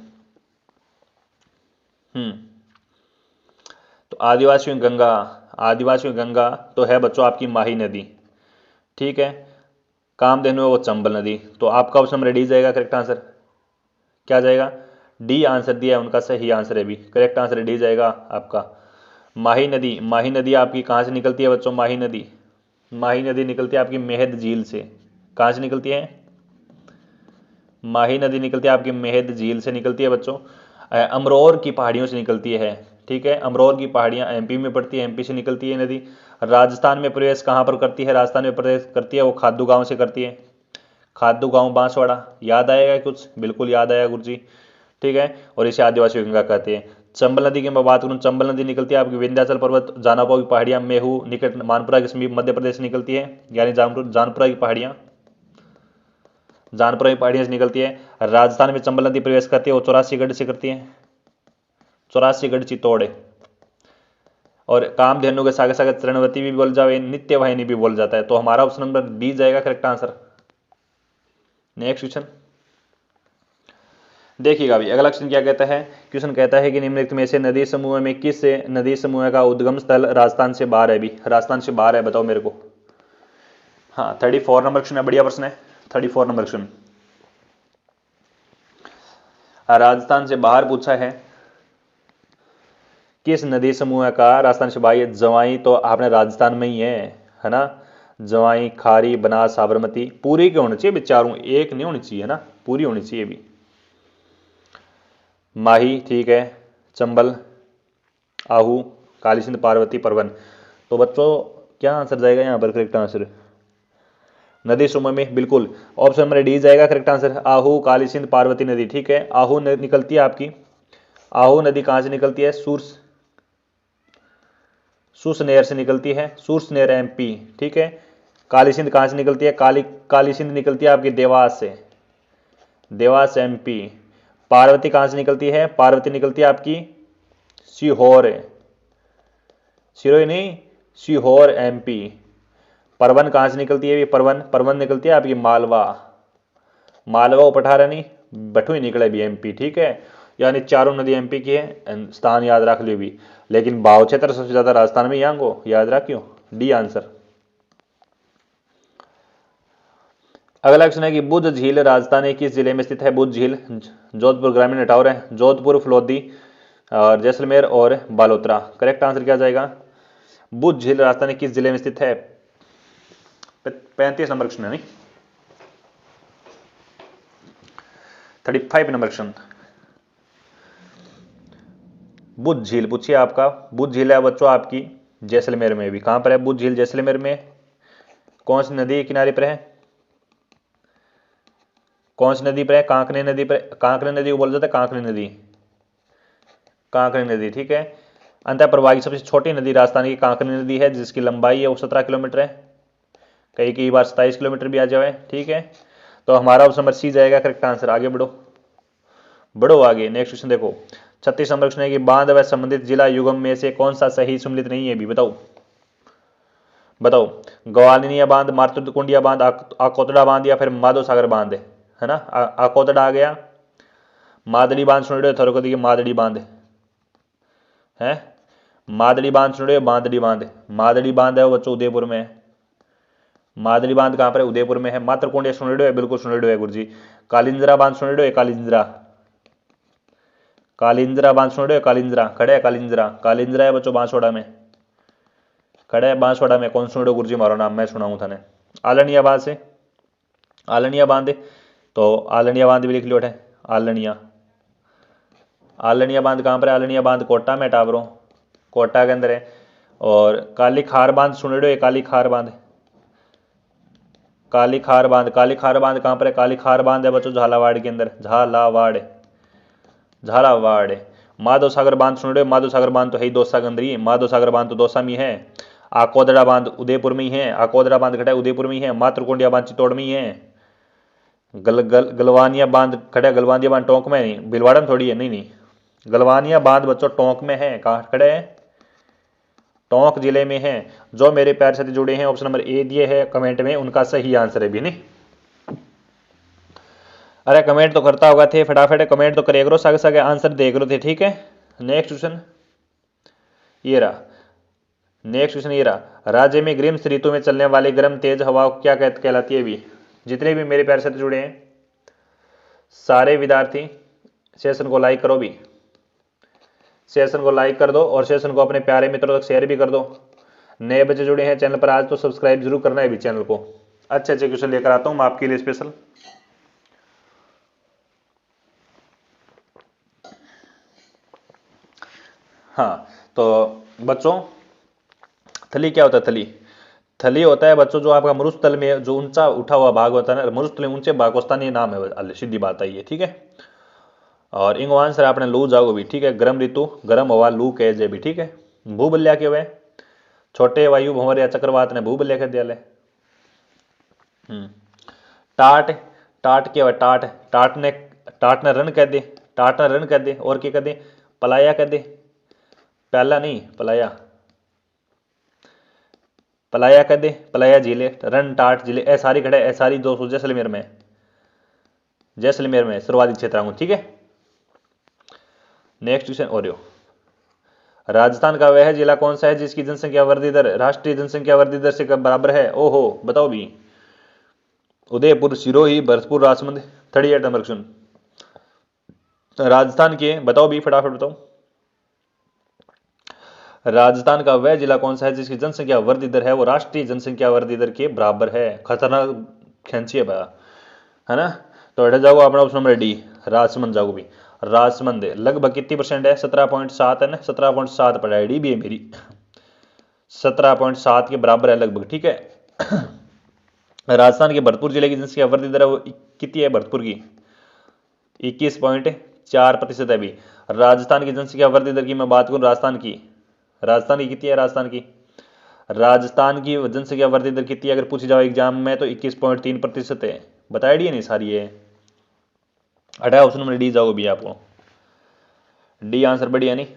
तो आदिवासी गंगा तो है बच्चों आपकी माही नदी। ठीक है, कामधेनु है वो चंबल नदी। तो आपका ऑप्शन नंबर डी जाएगा करेक्ट आंसर। क्या जाएगा? डी आंसर दिया है उनका, सही आंसर है भी। करेक्ट आंसर डी जाएगा आपका। माही नदी, माही नदी आपकी कहाँ से निकलती है बच्चों? माही नदी, माही नदी निकलती है आपकी मेहद झील से। कहाँ से निकलती है? माही नदी निकलती है आपकी मेहद झील से निकलती है बच्चों। अमरोर की पहाड़ियों से निकलती है। ठीक है, अमरोर की पहाड़ियाँ एमपी में पड़ती है, एमपी से निकलती है नदी। राजस्थान में प्रवेश कहाँ पर करती है? राजस्थान में प्रवेश करती है वो खाद्दू गांव से करती है। खाद्दू गांव बांसवाड़ा, याद आएगा कुछ? बिल्कुल याद आएगा गुरु जी। ठीक है, और इसे आदिवासी गंगा कहते हैं। चंबल नदी की मैं बात करूँ, चंबल नदी निकलती है आपकी विंध्याचल पर्वत, जानापा की पहाड़ियाँ, मेहू निकट मानपुरा के समीप मध्य प्रदेश से निकलती है, यानी जानपुरा की पहाड़ियाँ, जानपुरा की पहाड़ियाँ से निकलती है। राजस्थान में चंबल नदी प्रवेश करती है वो 84 से करती है, 84 चित्तौड़ है। और कामधेनु के सागे सागे तृणवती भी बोल जाए, नित्य वाहिनी भी बोल जाता है। तो हमारा ऑप्शन नंबर डी जाएगा करेक्ट आंसर। नेक्स्ट क्वेश्चन देखिएगा अभी, अगला क्वेश्चन क्या कहता है? क्वेश्चन कहता है कि निम्नलिखित में से नदी समूह में किस नदी समूह का उद्गम स्थल राजस्थान से बाहर है? भी राजस्थान से बाहर है, बताओ मेरे को। हाँ, 34 नंबर क्वेश्चन है, बढ़िया प्रश्न है। 34 नंबर क्वेश्चन राजस्थान से बाहर पूछा है। किस नदी समूह का राजस्थान से बाहर? जवाई तो आपने राजस्थान में ही है ना। जवाई, खारी, बनास, साबरमती। पूरी क्यों होनी चाहिए? चारों, एक नहीं होनी चाहिए, है ना, पूरी होनी चाहिए भी। माही, ठीक है, चंबल, आहू, काली सिंध, पार्वती, परवन। तो बच्चों क्या आंसर जाएगा यहाँ पर करेक्ट आंसर? नदी समूह में बिल्कुल ऑप्शन नंबर डी जाएगा करेक्ट आंसर। आहू, काली सिंध, पार्वती नदी। ठीक है, आहू निकलती है आपकी, आहू नदी कहाँ से निकलती है? सुसनेर से निकलती है, सुसनेर एमपी। ठीक है, काली सिंध कहाँ से निकलती है? काली सिंध निकलती है आपकी देवास से, देवास एमपी। पार्वती कहाँ से निकलती है? पार्वती निकलती है आपकी सीहोर, सिरोही नहीं, सीहोर एमपी। परवन कहाँ से निकलती है? परवन निकलती है आपकी मालवा, मालवा उपठारा नहीं, बठुई निकले भी एमपी, ठीक है। यानी चारों नदी एमपी की है, स्थान याद रख लियो भी। लेकिन भाव क्षेत्र सबसे ज्यादा राजस्थान में यांगो, याद रखियो, डी आंसर। अगला क्वेश्चन है कि बुद्ध झील राजस्थान के किस जिले में स्थित है? बुद्ध झील जोधपुर ग्रामीण हटावर है, जोधपुर, फलोदी और जैसलमेर और बालोतरा। करेक्ट आंसर क्या जाएगा? बुद्ध झील राजस्थान के किस जिले में स्थित है? 35 नंबर क्वेश्चन है नहीं, 35 नंबर क्वेश्चन। बुद्ध झील पूछिए आपका, बुद्ध झील है बच्चों आपकी जैसलमेर में भी। कहां पर है बुद्ध झील? जैसलमेर में। कौन सी नदी के किनारे पर है? कौन सी नदी पर है? कांकरे नदी पर। कांकरे नदी को बोला जाता है कांकरे नदी, कांकरे नदी, ठीक है। अंतः प्रवाही सबसे छोटी नदी राजस्थान की कांकरे नदी है, जिसकी लंबाई है वो 17 किलोमीटर है, कई बार 27 किलोमीटर भी आ जाए, ठीक है। तो हमारा ऑप्शन नंबर सी जाएगा करेक्ट आंसर। आगे बढ़ो, बढ़ो आगे। नेक्स्ट क्वेश्चन देखो, 36 नंबर क्वेश्चन है कि बांध व संबंधित जिला युगम में से कौन सा सही सम्मिलित नहीं है भी? बताओ बताओ। ग्वालिनिया बांध, मातृकुंडिया बांध, आकोतड़ा बांध या फिर माधव सागर बांध है ना। आकोतड़ा आ गया, मादड़ी बांध सुन रहे हो, थोड़ा को मादड़ी बांध है, मादड़ी बांध सुन रहे हो, मादड़ी बांध, मादड़ी बांध है बच्चों उदयपुर में है। मादड़ी बांध कहां पर है? उदयपुर में है। मातृकुंडिया सुन रहे हो? बिल्कुल सुन रहे हो गुरु जी। कालिंजरा बांध सुन रहे हो? कालिंजरा, कालिंजरा बांध सुन रहे हो? कालिंजरा खड़े है, कालिंजरा, कालिंजरा है बच्चों बांसवाड़ा में, खड़े है बांसवाड़ा में। कौन सुन रहे हो गुरु जी? मारो नाम मैं सुनाऊं थाने। आलनिया बांध से, आलनिया बांध, तो आलनिया बांध भी लिख लो। आलनिया, आलनिया बांध कहां पर है? आलनिया बांध कोटा में, टावरों, कोटा के अंदर है। और काली खार बांध सुन रहे हो? काली खार बांध, काली खार बांध, काली खार बांध कहां पर है? काली खार बांध है बच्चों झालावाड़ के अंदर, झालावाड़, झालावाड़। माधव सागर बांध सुन रहे हो? माधव सागर बांध तो है ही दौसा के अंदर ही, माधव सागर बांध तो दौसा में है। आकोदड़ा बांध उदयपुर में ही है, आकोदड़ा बांध खड़ा उदयपुर में ही है। मातृकुंडिया बांध चित्तौड़ में ही है। गलवानिया बांध खड़ा, गलवानिया बांध टोंक में नहीं, भिलवाड़ा में थोड़ी है, नहीं नहीं, गलवानिया बांध बच्चों टोंक में है। कहां खड़े है? टोंक जिले में है। जो मेरे प्यार साथी जुड़े हैं ऑप्शन नंबर ए दिए है कमेंट में, उनका सही आंसर है भी नहीं। अरे कमेंट तो करता होगा थे, फटाफट कमेंट तो करे करो, सगे सगे आंसर देख लो थे, ठीक है। नेक्स्ट क्वेश्चन ये रहा, नेक्स्ट क्वेश्चन ये रहा, राज्य में ग्रीष्म ऋतु में चलने वाली गर्म तेज हवा क्या कहलाती है भी? जितने भी मेरे प्यार साथी जुड़े हैं सारे विद्यार्थी सेशन को लाइक करो भी, सेशन को लाइक कर दो और सेशन को अपने प्यारे मित्रों तक शेयर भी कर दो। नए बच्चे जुड़े हैं चैनल पर आज तो सब्सक्राइब जरूर करना है भी चैनल को। अच्छे अच्छे क्वेश्चन लेकर आता हूं मैं आपके लिए स्पेशल। हाँ तो बच्चों थली क्या होता है? थली, थली होता है बच्चों जो आपका मरुस्थल में जो ऊंचा उठा हुआ भाग होता है ना, मरुस्थल में ऊंचे भाग को स्थानीय नाम है, सीधी बात आई है, ठीक है। और इंग आंसर आपने लू जाओ भी, ठीक है। गर्म ऋतु, गर्म हवा लू कह जे भी, ठीक है। भूबल्या के हुए छोटे वायु भंवर या चक्रवात ने भूबल्या कह दिया। टाट, टाट क्या हुआ? टाट, टाट ने रण कह दे, टाट ने रण कह दे, और क्या कह दे? पलाया कह दे, पहला नहीं पलाया, पलाया कह दे, पलाया जिले, रण टाट जिले, ए सारी खड़े, ए सारी 200 जैसलमेर में, जैसलमेर में सर्वाधिक क्षेत्र, ठीक है। नेक्स्ट क्वेश्चन और राजस्थान का वह जिला कौन सा है जिसकी जनसंख्या वृद्धि दर राष्ट्रीय जनसंख्या वृद्धि दर से बराबर है? ओहो बताओ भी। उदयपुर, सिरोही, भरतपुर, राजसमंद। 38 नंबर क्वेश्चन राजस्थान के, बताओ भी फटाफट बताओ। राजस्थान का वह जिला कौन सा है जिसकी जनसंख्या वृद्धि दर है वो राष्ट्रीय जनसंख्या वृद्धि दर के बराबर है? खतरनाक खेची है भैया, है ना। तो हट जाओ अपना ऑप्शन नंबर डी, राजसमंद जाओ भी। राजसमंद लगभग कितनी परसेंट है? 17.7 है ना, 17.7 पर डी भी है मेरी, 17.7 के बराबर है लगभग, ठीक है। राजस्थान के भरतपुर जिले की जनसंख्या वृद्धि दर वो कितनी है? भरतपुर की 21.4% है भी। राजस्थान की जनसंख्या वृद्धि दर की मैं बात करूं, राजस्थान की कितनी है? राजस्थान की जनसंख्या वृद्धि दर कितनी है अगर पूछी जाओ एग्जाम में तो 21.3% है। बताया डी नहीं सारी है। अठारह ऑप्शन नंबर डी जाओ भी, आपको डी आंसर बढ़िया नहीं।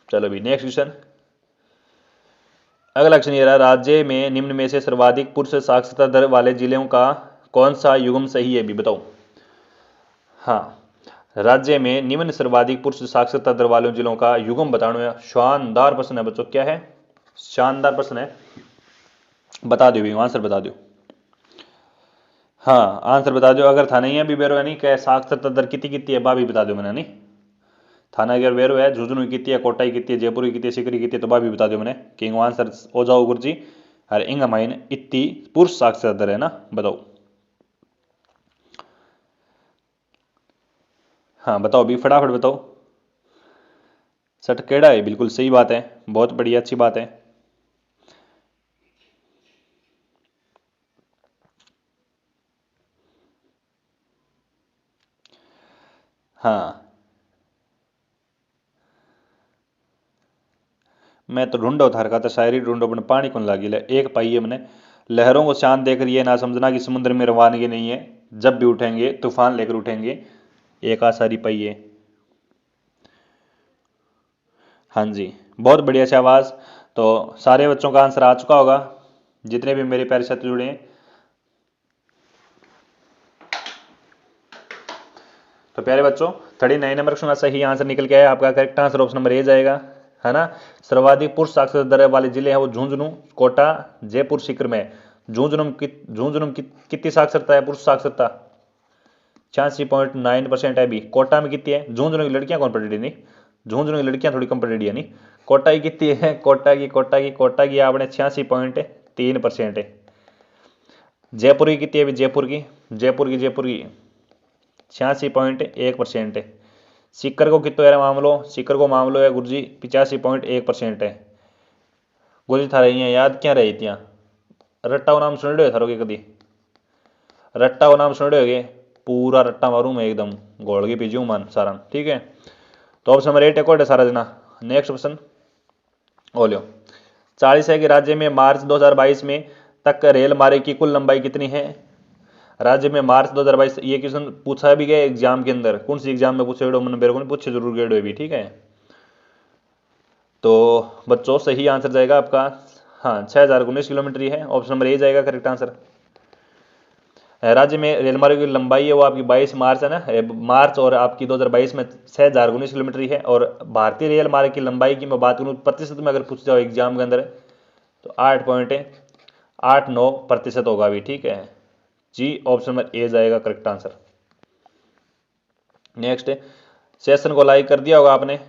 चलो भी नेक्स्ट क्वेश्चन, अगला क्वेश्चन ये रहा, राज्य में निम्न में से सर्वाधिक पुरुष साक्षरता दर वाले जिलों का कौन सा युग्म सही है भी? बताओ। हाँ, राज्य में निम्न सर्वाधिक पुरुष साक्षरता दर वाले जिलों का युग्म बताना है। शानदार प्रश्न है बच्चों, क्या है? शानदार प्रश्न है, बता दो भी आंसर बता दो। हाँ आंसर बता दो, अगर था नहीं है अभी बेरो है नहीं क्या साक्षरता दर कितनी है बा भी बता दो मैंने नहीं। थाना अगर बेरो है, झुंझुनू की कितनी है, कोटा की कितनी है, जयपुर की कितनी है, सीकरी की कितनी है, तो बा भी बता दो मैंने कि आंसर हो जाओ गुरु जी। अरे इंगा माइन इतनी पुरुष साक्षरता दर है ना, बताओ। हाँ बताओ भी फटाफट बताओ। सट केड़ा है, बिल्कुल सही बात है, बहुत बढ़िया अच्छी बात है। हाँ मैं तो ढूंढो थार का तो शायरी ढूंढो अपने पानी कौन लागी ले एक पाई है मैंने। लहरों को शांत देख रही है, ना समझना कि समुद्र में रवानगी नहीं है, जब भी उठेंगे तूफान लेकर उठेंगे, एक आसारी पाई है। हाँ जी, बहुत बढ़िया शाबाश। तो सारे बच्चों का आंसर आ चुका होगा, जितने भी मेरे प्यारे साथी जुड़े हैं। तो प्यारे बच्चों 39 नंबर का सही आंसर निकल के आया आपका। Correct answer option number A जाएगा, है ना। सर्वाधिक पुरुष साक्षरता दर वाले जिले हैं वो झुंझुनू, कोटा, जयपुर, सीकर में। झुंझुनू कितनी साक्षरता है, पुरुष साक्षरता 86.9% है। अभी कोटा में कितनी है? झुंझुनू की लड़कियां कौन पढ़ी नहीं, झुंझुनू की लड़कियां थोड़ी कम पढ़ी नहीं। कोटा की कितनी है? कोटा की आपने 86.3% है। जयपुर की कितनी है? अभी जयपुर की 86.1% है। सीकर को कितना है मामलो? सीकर को मामलो है गुरुजी 85.1% है। गुरुजी थारा यहाँ याद क्या रही थी? रट्टा को नाम सुन रहे हो थारो के कभी? रट्टा को नाम सुन रहे होगे? पूरा रट्टा मारूं मैं एकदम, घोल के पीजू मन सारा, ठीक है। तो ऑप्शन नंबर 8 है सारा जना। नेक्स्ट क्वेश्चन हो लो। 40 है कि राज्य में मार्च 2022 में तक रेल मार्ग की कुल लंबाई कितनी है? राज्य में मार्च 2022, ये क्वेश्चन पूछा भी गया एग्जाम के अंदर। कौन सी एग्जाम में पूछे मैंने मेरे को नहीं पूछे, जरूर गेड भी, ठीक है। तो बच्चों सही आंसर जाएगा आपका, हाँ 6019 किलोमीटर ही है। ऑप्शन नंबर ए जाएगा करेक्ट आंसर। राज्य में रेलमार्ग की लंबाई है वो आपकी 22 मार्च है ना, मार्च, और आपकी 2022 में 6019 किलोमीटर ही है। और भारतीय रेल मार्ग की लंबाई की मैं बात करूँ प्रतिशत में अगर पूछ जाओ एग्जाम के अंदर, तो 8.89% होगा अभी, ठीक है जी। ऑप्शन नंबर ए जाएगा करेक्ट आंसर। नेक्स्ट सेशन को लाइक कर दिया होगा आपने,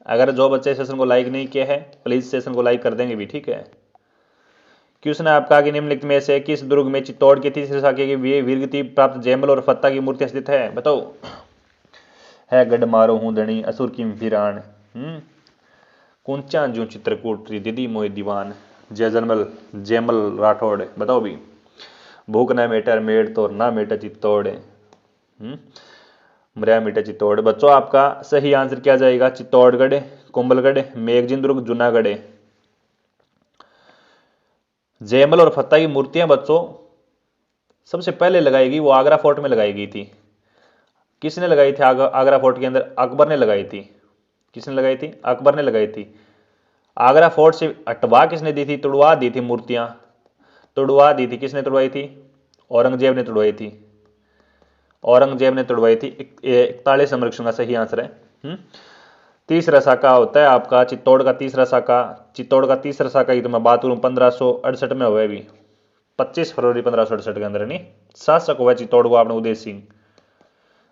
अगर जो बच्चे सेशन को लाइक नहीं किया है प्लीज सेशन को लाइक कर देंगे भी, ठीक है। क्वेश्चन है आपका कि निम्नलिखित में से किस दुर्ग में चित्तौड़ की तीसरे शाखा की वीरगति प्राप्त जयमल और फत्ता की मूर्तियां स्थित है, बताओ। है गढ़ मारो हूं धनी असुर की वीरान, कुंचा जो चित्रकूट दीदी मोय दीवान, जयमल राठौड़, बताओ भी। भूख न मेटर मेड़ तो ना मेटा चित्तौड़, मरिया मीठा चित्तौड़। बच्चों आपका सही आंसर क्या जाएगा? चित्तौड़गढ़, कुंभलगढ़, मेघजी दुर्ग, जूनागढ़। जयमल और फत्ता की मूर्तियां बच्चों सबसे पहले लगाई गई वो आगरा फोर्ट में लगाई गई थी। किसने लगाई थी आगरा फोर्ट के अंदर? अकबर ने लगाई थी। किसने लगाई थी? अकबर ने लगाई थी। आगरा फोर्ट से हटवा किसने दी थी? तुड़वा दी थी मूर्तियां, तुड़वा दी थी। किसने तुड़वाई थी? औरंगजेब ने तुड़वाई थी, औरंगजेब ने तुड़वाई थी। 41 नंबर का सही आंसर है। तीसरा शाखा होता है आपका चित्तौड़ का तीसरा शाखा। चित्तौड़ का तीसरा शाखा की तो मैं बात करूं 1568 में हुआ भी, 25 फरवरी 1568 के अंदर नहीं। शासक हुआ चित्तौड़ को आपने उदय सिंह,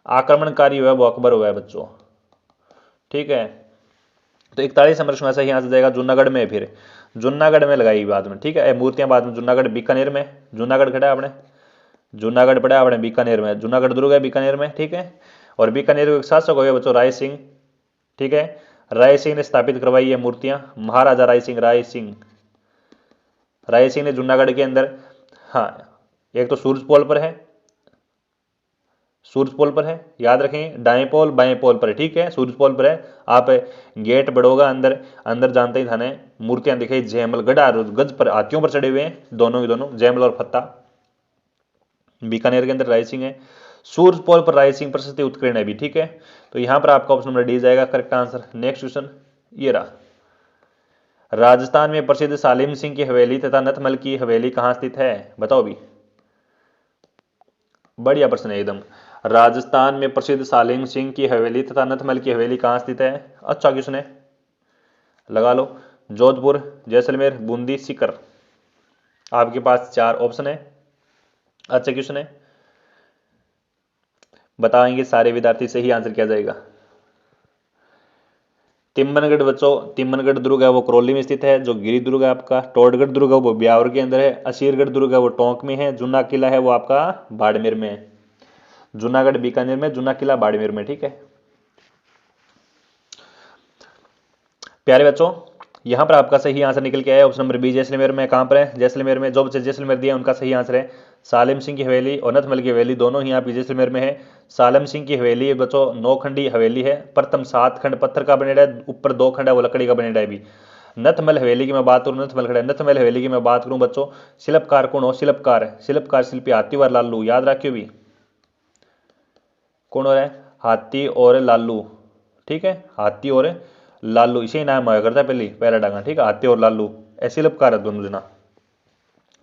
आक्रमणकारी हुआ वो अकबर हुआ है बच्चों, ठीक है। तो 41 नंबर का सही आंसर जाएगा जूनागढ़ में। फिर जूनागढ़ में लगाई बाद में, ठीक है। मूर्तियां बाद में जूनागढ़ बीकानेर में, जूनागढ़ खड़ा आपने, जूनागढ़ पड़ा आपने बीकानेर में, जूनागढ़ दुर्ग है बीकानेर में, ठीक है। और बीकानेर के शासक हो गए बच्चों राय सिंह, ठीक है। राय सिंह ने स्थापित करवाई है मूर्तियां, महाराजा राय सिंह ने जूनागढ़ के अंदर, हाँ एक तो सूरज पोल पर है, याद रखें, दाएं पोल बाएं पोल पर है, ठीक है। सूरज पोल पर है, आप गेट बढ़ोगा अंदर, अंदर जानते ही थाने मूर्तियां दिखाई जयमल गढ़ गज पर हाथियों पर चढ़े हुए हैं, दोनों के दोनों जयमल और फत्ता। बीकानेर के अंदर राय सिंह है, सूरज पोल पर राय सिंह प्रशस्ति उत्कीर्ण है भी, ठीक है। तो यहां पर आपका ऑप्शन नंबर डी जाएगा करेक्ट आंसर। नेक्स्ट क्वेश्चन ये रहा। राजस्थान में प्रसिद्ध सालिम सिंह की हवेली तथा नथमल की हवेली कहां स्थित है, बताओ भी। बढ़िया प्रश्न है एकदम। राजस्थान में प्रसिद्ध सालिम सिंह की हवेली तथा नथमल की हवेली कहाँ स्थित है? अच्छा क्वेश्चन है, लगा लो। जोधपुर, जैसलमेर, बूंदी, सीकर। आपके पास 4 ऑप्शन है। अच्छा क्वेश्चन है, बताएंगे सारे विद्यार्थी, सही आंसर क्या जाएगा? तिम्मनगढ़ बच्चों, तिम्मनगढ़ दुर्ग है वो करौली में स्थित है। जो गिरी दुर्ग है आपका, टोडगढ़ दुर्ग है वो ब्यावर के अंदर है। असीरगढ़ दुर्ग है वो टोंक में है। जूना किला है वो आपका बाड़मेर में है। जूनागढ़ बीकानेर में, जूना किला बाड़मेर में, ठीक है प्यारे बच्चों। यहां पर आपका सही आंसर निकल के आया ऑप्शन नंबर बी, जैसलमेर में। कहां पर है? जैसलमेर में। जो बच्चे जैसलमेर दिया उनका सही आंसर है सालिम सिंह की हवेली और नथमल की हवेली, दोनों ही आपकी जैसलमेर में है। सालिम सिंह की हवेली बच्चों 9 खंडी हवेली है। प्रथम 7 खंड पत्थर का बनेड़ा है, ऊपर 2 खंड है वो लकड़ी का बनेड़ा है भी। नथमल हवेली की मैं बात करूं, नथमल हवेली की मैं बात करूं बच्चों, शिल्पकार कौन हो? शिल्पकार शिल्पी हाथी और लालू, याद रखियो भी कौन हो रहा है? हाथी और लालू, ठीक है, हाथी और लालू, इसे नाम आया करता है पहला डांगा, ठीक है, हाथी और लालू ऐसे शिल्पकार है दोनों जना।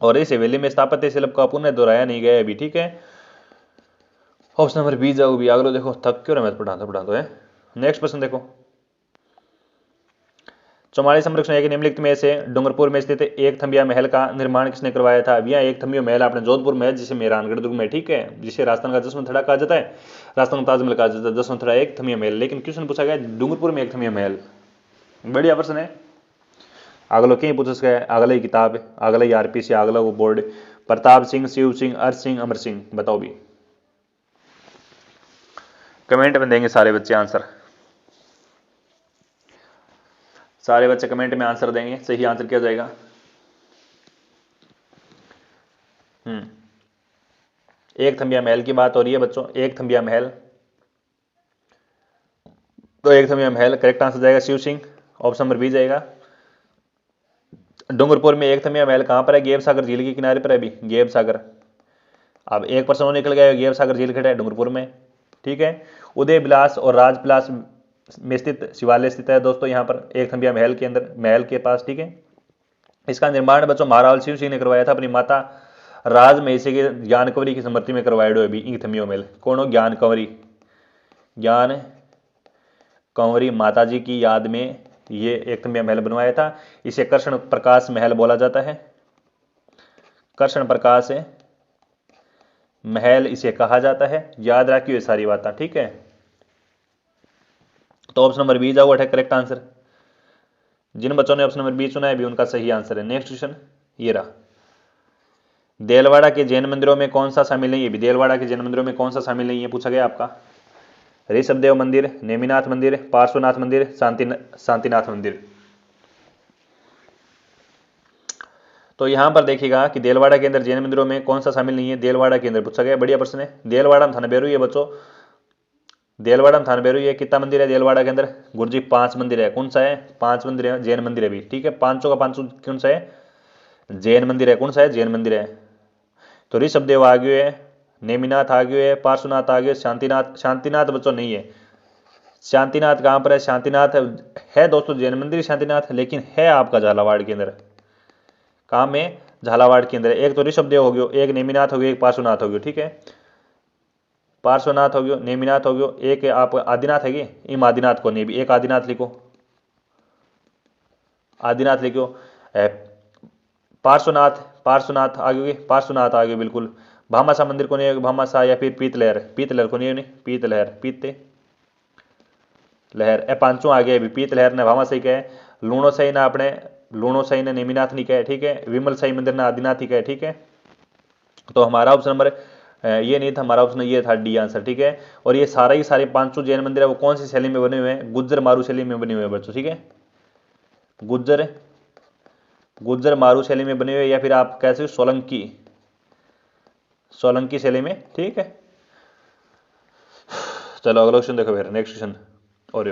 और इस हवेली में स्थापत्य शिल्प का पुनः दोहराया नहीं गया अभी, ठीक है। ऑप्शन नंबर बी जाओ भी अगलो देखो, थक क्यों रहा मैं पढ़ा दो है। नेक्स्ट प्रश्न देखो, 44 संरक्षण एक निम्नलिखित में से डूंगरपुर में स्थित एक थंबिया महल का निर्माण किसने करवाया था? भैया एक थंबिया महल आपने जोधपुर में है, जिसे मेहरानगढ़ दुर्ग में, ठीक है, जिसे राजस्थान का जसवंत कहा जाता है, राजस्थान का ताजमहल कहा जाता है। जसवंत एक थंबिया महल, लेकिन क्वेश्चन पूछा गया डूंगरपुर में एक थंबिया महल। बढ़िया प्रश्न है। अगलो कहीं पूछ सके, अगला ही किताब, अगला ही आरपीसी, अगला वो बोर्ड। प्रताप सिंह, शिव सिंह, अर्थ सिंह, अमर सिंह, बताओ भी। कमेंट में देंगे सारे बच्चे आंसर, सारे बच्चे कमेंट में आंसर देंगे, सही आंसर क्या जाएगा? एक थंबिया महल की बात हो रही है बच्चों, एक थंबिया महल, तो एक थंबिया महल करेक्ट आंसर जाएगा Shiv Singh, option number B जाएगा। डूंगरपुर में एक थंबिया महल कहां पर है? गेब सागर झील के किनारे पर है अभी, गेब सागर। अब एक पर्सन निकल गया, गेब सागर झील खड़ा है डूंगरपुर में, ठीक है। उदय विलास और राजविलास में स्थित शिवालय स्थित है दोस्तों यहाँ पर एक थंबिया महल के अंदर, महल के पास, ठीक है। इसका निर्माण बच्चों महाराज शिव सिंह ने करवाया था अपनी माता राज महिषी के ज्ञान कंवरी की स्मृति में करवाया अभी इन थंबियों महल। कौन हो? ज्ञान कंवरी, ज्ञान कंवरी माता जी की याद में ये एक थंबिया महल बनवाया था। इसे कृष्ण प्रकाश महल बोला जाता है, कृष्ण प्रकाश महल इसे कहा जाता है। याद रखिए सारी बातें, ठीक है। तो ऑप्शन नंबर बी जाओ अटैक करेक्ट आंसर। जिन बच्चों ने ऑप्शन नंबर बी चुना है भी उनका सही आंसर है। नेक्स्ट क्वेश्चन ये रहा, देलवाड़ा के जैन मंदिरों में कौन सा शामिल नहीं है? भी देलवाड़ा के जैन मंदिरों में कौन सा शामिल नहीं है पूछा गया आपका। ऋषभदेव मंदिर, नेमिनाथ मंदिर, पार्श्वनाथ मंदिर, शांतिनाथ मंदिर। तो यहां पर देखिएगा कि देलवाड़ा के अंदर जैन मंदिरों में कौन सा शामिल नहीं है, देलवाड़ा के अंदर पूछा गया, बढ़िया प्रश्न है। देलवाड़ा में थानबेरू है बच्चों, देलवाड़ा में थानबेरू है। कितना मंदिर है देलवाड़ा के अंदर? गुरुजी 5 मंदिर है। कौन सा है? 5 मंदिर है, जैन मंदिर है भी, ठीक है। पांचों का पांचों कौन सा है? जैन मंदिर है। कौन सा है? जैन मंदिर है। तो ऋषभदेव आ गए है, नेमिनाथ आ गए है, पार्श्वनाथ आ गए, शांतिनाथ, शांतिनाथ बच्चों नहीं है। शांतिनाथ कहां पर है? शांतिनाथ है दोस्तों जैन मंदिर शांतिनाथ, लेकिन है आपका झालावाड़ के अंदर। कहां में? झालावाड़ के अंदर। एक तो ऋषभदेव हो गयो, एक नेमिनाथ हो गयो, एक पार्श्वनाथ हो गयो, ठीक है। पार्श्वनाथ हो गयो, नेमिनाथ हो गयो, एक आप आदिनाथ है कि इम आदिनाथ को नहीं भी, एक आदिनाथ लिखो, आदिनाथ लिखो। पार्श्वनाथ, पार्श्वनाथ आ गए, पार्श्वनाथ आ गए बिल्कुल। भामाशाह मंदिर को नहीं है, भामाशाह या फिर पीतलहर, पीतलहर को नहीं है, पीतलहर, पीते लहर, ए पांचों आ गए अभी। पीतलहर ने भामाशाही कहे, लूणो सही ना अपने, लूणो सही ने नेमिनाथ नहीं कहे, ठीक है। विमल साई मंदिर ने आदिनाथ ही कहे, ठीक है। तो हमारा ऑप्शन नंबर ये नहीं था, हमारा ऑप्शन ये था डी आंसर, ठीक है। और ये सारा ही सारे 500 जैन मंदिर है वो कौन सी शैली में बने हुए हैं? गुज्जर मारू शैली में बने हुए हैं बच्चों, ठीक है। गुज्जर मारू शैली में बने हुए, या फिर आप कैसे सोलंकी, सोलंकी शैली में, ठीक है। चलो अगला क्वेश्चन देखो फिर, नेक्स्ट क्वेश्चन और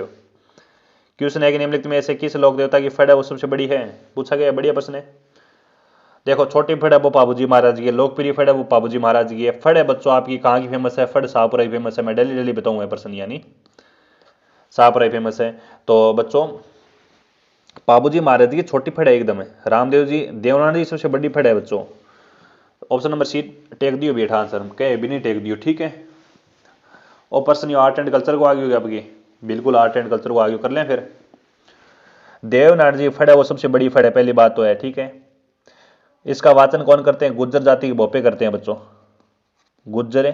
क्वेश्चन है कि निम्नलिखित में से किस लोक देवता की फड़ है वो सबसे बड़ी है पूछा गया। बढ़िया प्रश्न है। देखो छोटी फड़ है वो पाबूजी महाराज की है, लोकप्रिय फड़ है वो पाबूजी महाराज की है। फड़ है बच्चों आपकी कहाँ की फेमस है? फड़ शाहपुरा की फेमस है। मैं डेली डेली बताऊंगा प्रश्न, यानी शाहपुरा फेमस है। तो बच्चों पाबूजी महाराज की छोटी फड़ है एकदम है। रामदेव जी देवनाथ जी सबसे बड़ी फड़ है बच्चों। ऑप्शन नंबर सी टेक दियो बेटा आंसर, कहे भी नहीं टेक दियो, ठीक है। और person you art and culture को आगे हो गया आपकी, बिल्कुल आर्ट एंड कल्चर को आगे कर लें। फिर देवनागरी जी फड़ है वो सबसे बड़ी फड़ है, पहली बात तो है, ठीक है। इसका वाचन कौन करते हैं? गुज्जर जाति के भोपे करते हैं बच्चों, गुज्जर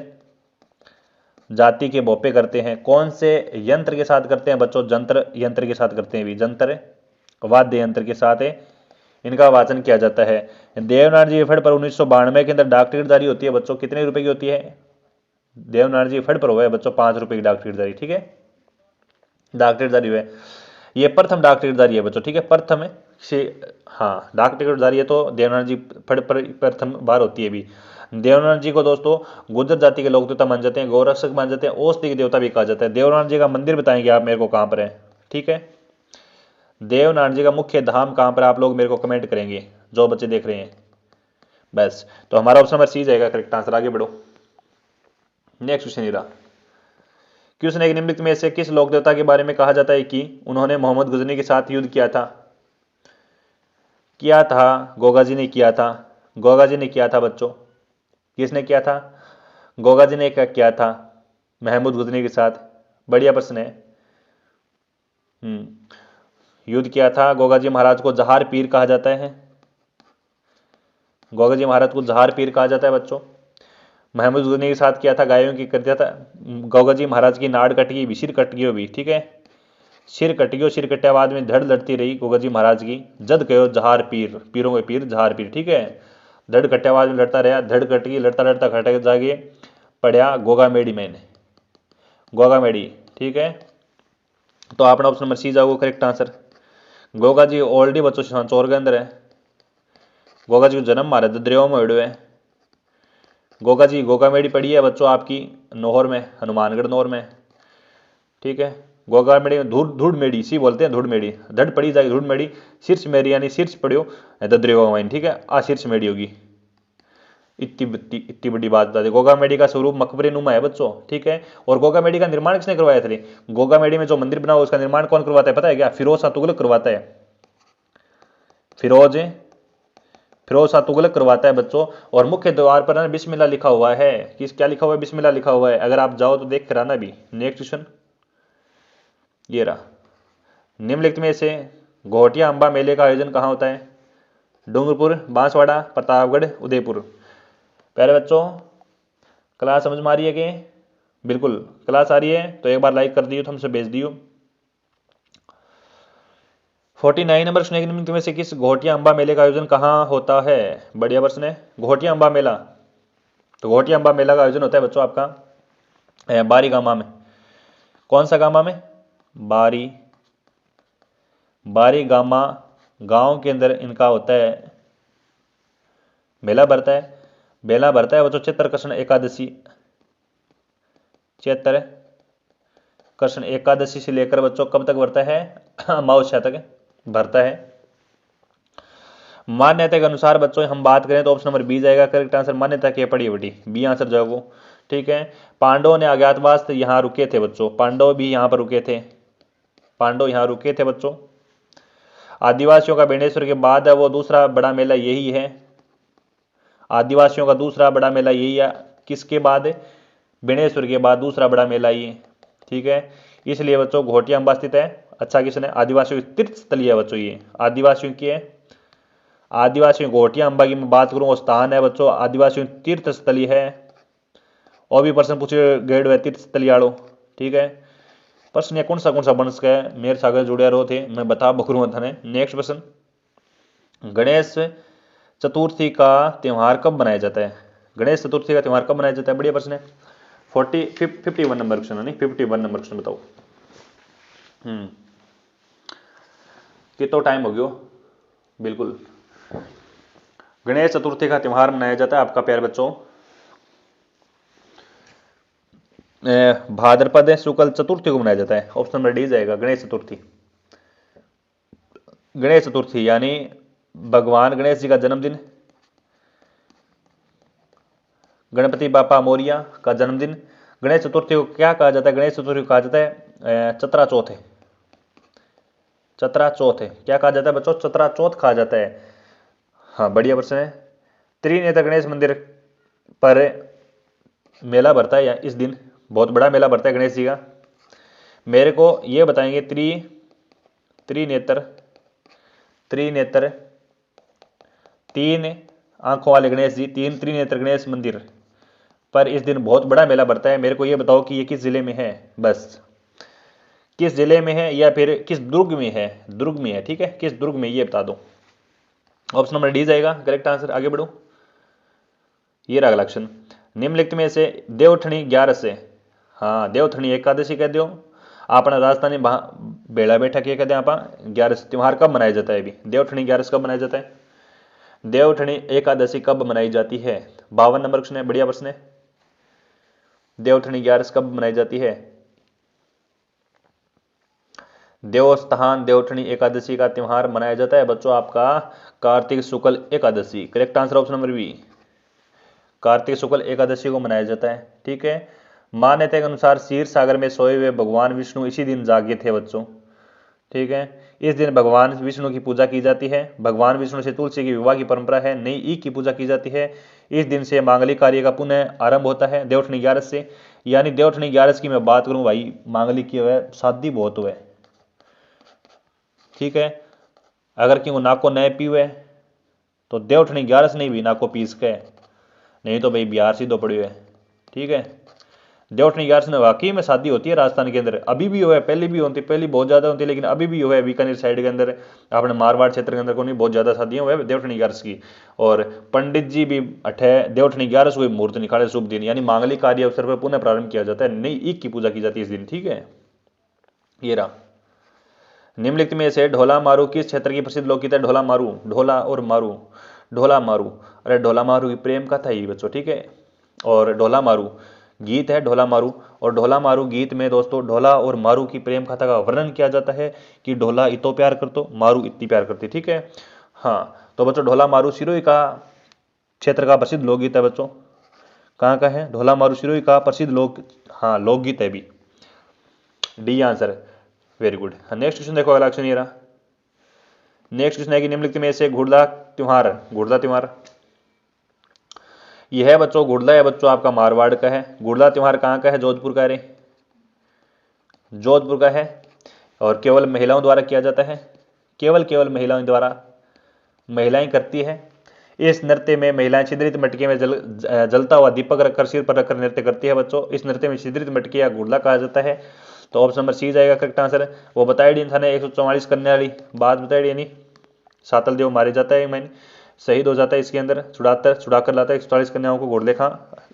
जाति के भोपे करते हैं। कौन से यंत्र के साथ करते हैं बच्चों? जंत्र यंत्र के साथ करते हैं भी, जंत्र वाद्य यंत्र के साथ इनका वाचन किया जाता है। देवनागरी जी फड़ पर 1992 के अंदर डाक टिकट जारी होती है बच्चों, कितने रुपए की होती है? देवनागरी जी फड़ पर हुआ है बच्चों 5 रुपए की डाक टिकट जारी, ठीक है, डाक टिकट जारी हुआ है। ये प्रथम डाक टिकट जारी है बच्चों, ठीक है, प्रथम है हाँ, डाक टिकट जारी है तो देवनागरी जी फड़ पर प्रथम बार होती है भी। देवनागरी जी को दोस्तों गुर्जर जाति के लोक देवता मान जाते हैं, गौरक्षक मान जाते हैं, औषधि के देवता भी कहा जाता है। देवनागरी जी का मंदिर बताएंगे आप मेरे को कहाँ पर है, ठीक है। देवनागरी जी का मुख्य धाम कहाँ पर, आप लोग मेरे को कमेंट करेंगे जो बच्चे देख रहे हैं। बस, तो हमारा ऑप्शन नंबर सी जाएगा करेक्ट आंसर। आगे बढ़ो, नेक्स्ट क्वेश्चन ये रहा। क्वेश्चन एक, निम्नलिखित में से किस लोक देवता के बारे में कहा जाता है कि उन्होंने मोहम्मद गजनी के साथ युद्ध किया था? गोगा जी ने किया था, गोगा जी ने किया था बच्चों। किसने किया था? गोगा जी ने किया था महमूद गजनी के साथ। बढ़िया प्रश्न है। युद्ध किया था। गोगा जी महाराज को जहार पीर कहा जाता है, गोगा जी महाराज को जहार पीर कहा जाता है बच्चों। महमूद गजनी के साथ किया था, गायों की कर दिया था। गोगा जी महाराज की नाड़ कट गई भी, सिर कट गयो भी, ठीक है, सिर कट गयो, सिर कट्या बाद में धड़ लड़ती रही गोगा जी महाराज की, जद कहो जहार पीर, पीरों के पीर जहार पीर, ठीक है। धड़ कट्या बाद में लड़ता रहा, धड़ कट गई, लड़ता लड़ता खटक जागे पड़ा गोगा मेड़ी में, गोगा मेड़ी, ठीक है। तो अपना ऑप्शन नंबर सी जाओगे correct answer. Goga ji already बच्चों चोर के अंदर है। गोगा जी को जन्म मारे दद्रेवा में हुए है। गोगा जी गोगा मेड़ी पड़ी है बच्चों आपकी नौहर में, हनुमानगढ़ नौहर में, ठीक है। गोगा मेड़ी में धूड़ मेड़ी सी बोलते हैं, धूड़ मेड़ी, धड़ पड़ी जाएगी धूड़ मेड़ी, शीर्ष मेरी यानी शीर्ष पड़ियो दद्रेवा वाइन, ठीक है, आ शीर्ष मेड़ी होगी। इतनी बड़ी बात बता दी। गोगा मेड़ी का स्वरूप मकबरे नुमा है बच्चों, ठीक है। और गोगा मेड़ी का निर्माण किसने करवाया था? गोगा मेड़ी में जो मंदिर बना हुआ उसका निर्माण कौन करवाता है पता है क्या? फिरोज शाह तुगलक करवाता है। फिरोज शाह तुगलक करवाता है बच्चों। और मुख्य द्वार पर बिस्मिल्लाह लिखा हुआ है। किस क्या लिखा हुआ है? बिस्मिल्लाह लिखा हुआ है। अगर आप जाओ तो देख कर आना भी। नेक्स्ट क्वेश्चन ये रहा। निम्नलिखित में से घोटिया अंबा मेले का आयोजन कहाँ होता है? डूंगरपुर, बांसवाड़ा, प्रतापगढ़, उदयपुर। प्यारे बच्चों क्लास समझ में आ रही है कि? बिल्कुल क्लास आ रही है तो एक बार लाइक कर दियो, हमसे भेज दियो। 49 नंबर प्रश्न, निम्नलिखित में से किस घोटिया अंबा मेले का आयोजन कहाँ होता है? बढ़िया प्रश्न है। घोटिया अंबा मेला, तो घोटिया अंबा मेला का आयोजन होता है बच्चों आपका बारी गामा में। कौन सा गामा में? बारी गामा गांव के अंदर इनका होता है मेला भरता है। मेला भरता है बच्चों चैत्र कृष्ण एकादशी, चैत्र कृष्ण एकादशी से लेकर बच्चों कब तक भरता है? अमावस्या तक भरता है। मान्यता के अनुसार बच्चों हम बात करें तो ऑप्शन नंबर बी जाएगा करेक्ट आंसर। मान्यता क्या पड़ी बड़ी, बी आंसर जाओगे, ठीक है। पांडवों ने अज्ञातवास यहाँ रुके थे बच्चों, पांडव भी यहाँ पर रुके थे, पांडव यहाँ रुके थे बच्चों। आदिवासियों का बेणेश्वर के बाद है वो दूसरा बड़ा मेला यही है। आदिवासियों का दूसरा बड़ा मेला यही है। किसके बाद? बेणेश्वर के बाद दूसरा बड़ा मेला ये, ठीक है। इसलिए बच्चों घोटिया अंबा स्थित है। अच्छा क्वेश्चन है। आदिवासियों की तीर्थ स्थली है बच्चों, ये आदिवासियों की है। आदिवासियों घोटिया अंबा की मैं बात करूं वो स्थान है बच्चों, आदिवासियों की तीर्थ स्थली है। और भी प्रश्न पूछे गए हुए तीर्थ स्थली आड़ो, ठीक है। प्रश्न ये कौन सा बन सका है मेरे सागर जुड़े रो थे मैं बता बकरू था। नेक्स्ट प्रश्न, गणेश चतुर्थी का त्यौहार कब मनाया जाता है? गणेश चतुर्थी का त्यौहार कब मनाया जाता है? बढ़िया प्रश्न है। 51 नंबर क्वेश्चन है, नहीं 51 नंबर क्वेश्चन बताओ। कितना टाइम हो गया? बिल्कुल गणेश चतुर्थी का त्यौहार मनाया जाता है आपका प्यारे बच्चों भाद्रपद शुक्ल चतुर्थी को मनाया जाता है। ऑप्शन नंबर डी जाएगा गणेश चतुर्थी। गणेश चतुर्थी यानी भगवान गणेश जी का जन्मदिन, गणपति बापा मोरिया का जन्मदिन। गणेश चतुर्थी को क्या कहा जाता है? गणेश चतुर्थी को कहा जाता है चतरा चौथ है। चतरा चौथ है क्या कहा जाता है बच्चों? चतरा चौथ कहा जाता है। हाँ बढ़िया प्रश्न है। त्रिनेत्र गणेश मंदिर पर मेला भरता है या इस दिन बहुत बड़ा मेला भरता है गणेश जी का। मेरे को ये बताएंगे त्रिनेत्र त्रिनेत्र तीन आंखों वाले गणेश जी, तीन त्रिनेत्र गणेश मंदिर पर इस दिन बहुत बड़ा मेला भरता है। मेरे को ये बताओ कि ये किस जिले में है, बस किस जिले में है या फिर किस दुर्ग में है। दुर्ग में है, ठीक है, किस दुर्ग में ये बता दो। ऑप्शन नंबर डी जाएगा करेक्ट आंसर। आगे बढ़ो, ये रहा अगला ऑप्शन। निम्नलिखित में से देवठनी 11 से, हाँ देवठनी एकादशी कह दो अपना राजस्थानी बेड़ा बैठक ये कहते हैं आप 11 त्योहार कब मनाया जाता है। अभी देवठनी 11 कब मनाया जाता है, देवठनी एकादशी कब मनाई जाती है। 52 नंबर क्वेश्चन है, बढ़िया प्रश्न है। देवठनी 11 कब मनाई जाती है। देवस्थान देवठनी एकादशी का त्योहार मनाया जाता है बच्चों आपका कार्तिक शुक्ल एकादशी। Correct answer option number B, कार्तिक शुक्ल एकादशी को मनाया जाता है, ठीक है। मान्यता के अनुसार क्षीर सागर में सोए हुए भगवान विष्णु इसी दिन जागे थे बच्चों, ठीक है। इस दिन भगवान विष्णु की पूजा की जाती है। भगवान विष्णु से तुलसी की विवाह की परंपरा है। नई ईख की पूजा की जाती है। इस दिन से मांगलिक कार्य का पुनः आरंभ होता है देवठनी 11 से। यानी देवठनी 11 की मैं बात करूं भाई, मांगलिक की हुआ शादी बहुत हुए, ठीक है। अगर क्यों नाको नए पीवे तो देवठनी 11 नहीं भी नाको पीस के, नहीं तो भाई बिहार सीधो पड़े है, ठीक है। देवठनी 11 में वाकई में शादी होती है राजस्थान के अंदर, अभी भी हुआ है, पहले भी होती, पहले बहुत ज्यादा होती है, लेकिन अभी भी हुआ है बीकानेर साइड के अंदर, अपने मारवाड़ क्षेत्र के अंदर को नहीं बहुत ज्यादा शादियां हुआ है देवठनी 11 की। और पंडित जी भी अठे देवठनी 11 को मुहूर्त निकाले शुभ दिन, यानी मांगलिक कार्य अवसर पर पुनः प्रारंभ किया जाता है। नई ईख की पूजा की जाती है इस दिन, ठीक है। ये रहा। निम्नलिखित में से ढोला मारू किस क्षेत्र की प्रसिद्ध लोकगीत है। ढोला मारू, ढोला और मारू, ढोला मारू, अरे ढोला मारू की प्रेम कथा ही बच्चों, ठीक है। और ढोला मारू गीत है ढोला मारू, और ढोला मारू गीत में दोस्तों ढोला और मारू की प्रेम कथा का वर्णन किया जाता है कि ढोला इतो प्यार करतो, मारू इतनी प्यार करती, ठीक है। हाँ तो बच्चों ढोला मारू सिरोही का क्षेत्र का प्रसिद्ध लोकगीत है बच्चों। कहाँ का है ढोला मारू सिरोही का प्रसिद्ध लोकगीत है भी, D answer, very good. Next question देखो, अगला क्वेश्चन ये रहा। नेक्स्ट क्वेश्चन है कि निम्नलिखित में से घुड़दा त्योहार यह है बच्चों, घुड़दा है बच्चों आपका मारवाड़ का है। घुड़दा त्योहार कहाँ का है, जोधपुर का, रे जोधपुर का है। और केवल महिलाओं द्वारा किया जाता है, केवल महिलाओं द्वारा, महिलाएं करती है। इस नृत्य में महिलाएं छिद्रित मटके में जलता हुआ दीपक रखकर सिर पर रखकर नृत्य करती है बच्चों। इस नृत्य में छिद्रित मटके या घुड़दा कहा जाता है। तो ऑप्शन नंबर सी जाएगा करेक्ट आंसर। वो बताई था ना 144 करने वाली बात बताई, यानी सातल देव मारे जाता है, मैंने शहीद हो जाता है इसके अंदर, छुड़ाकर लाता है 144 कन्याओं को घोड़लेखा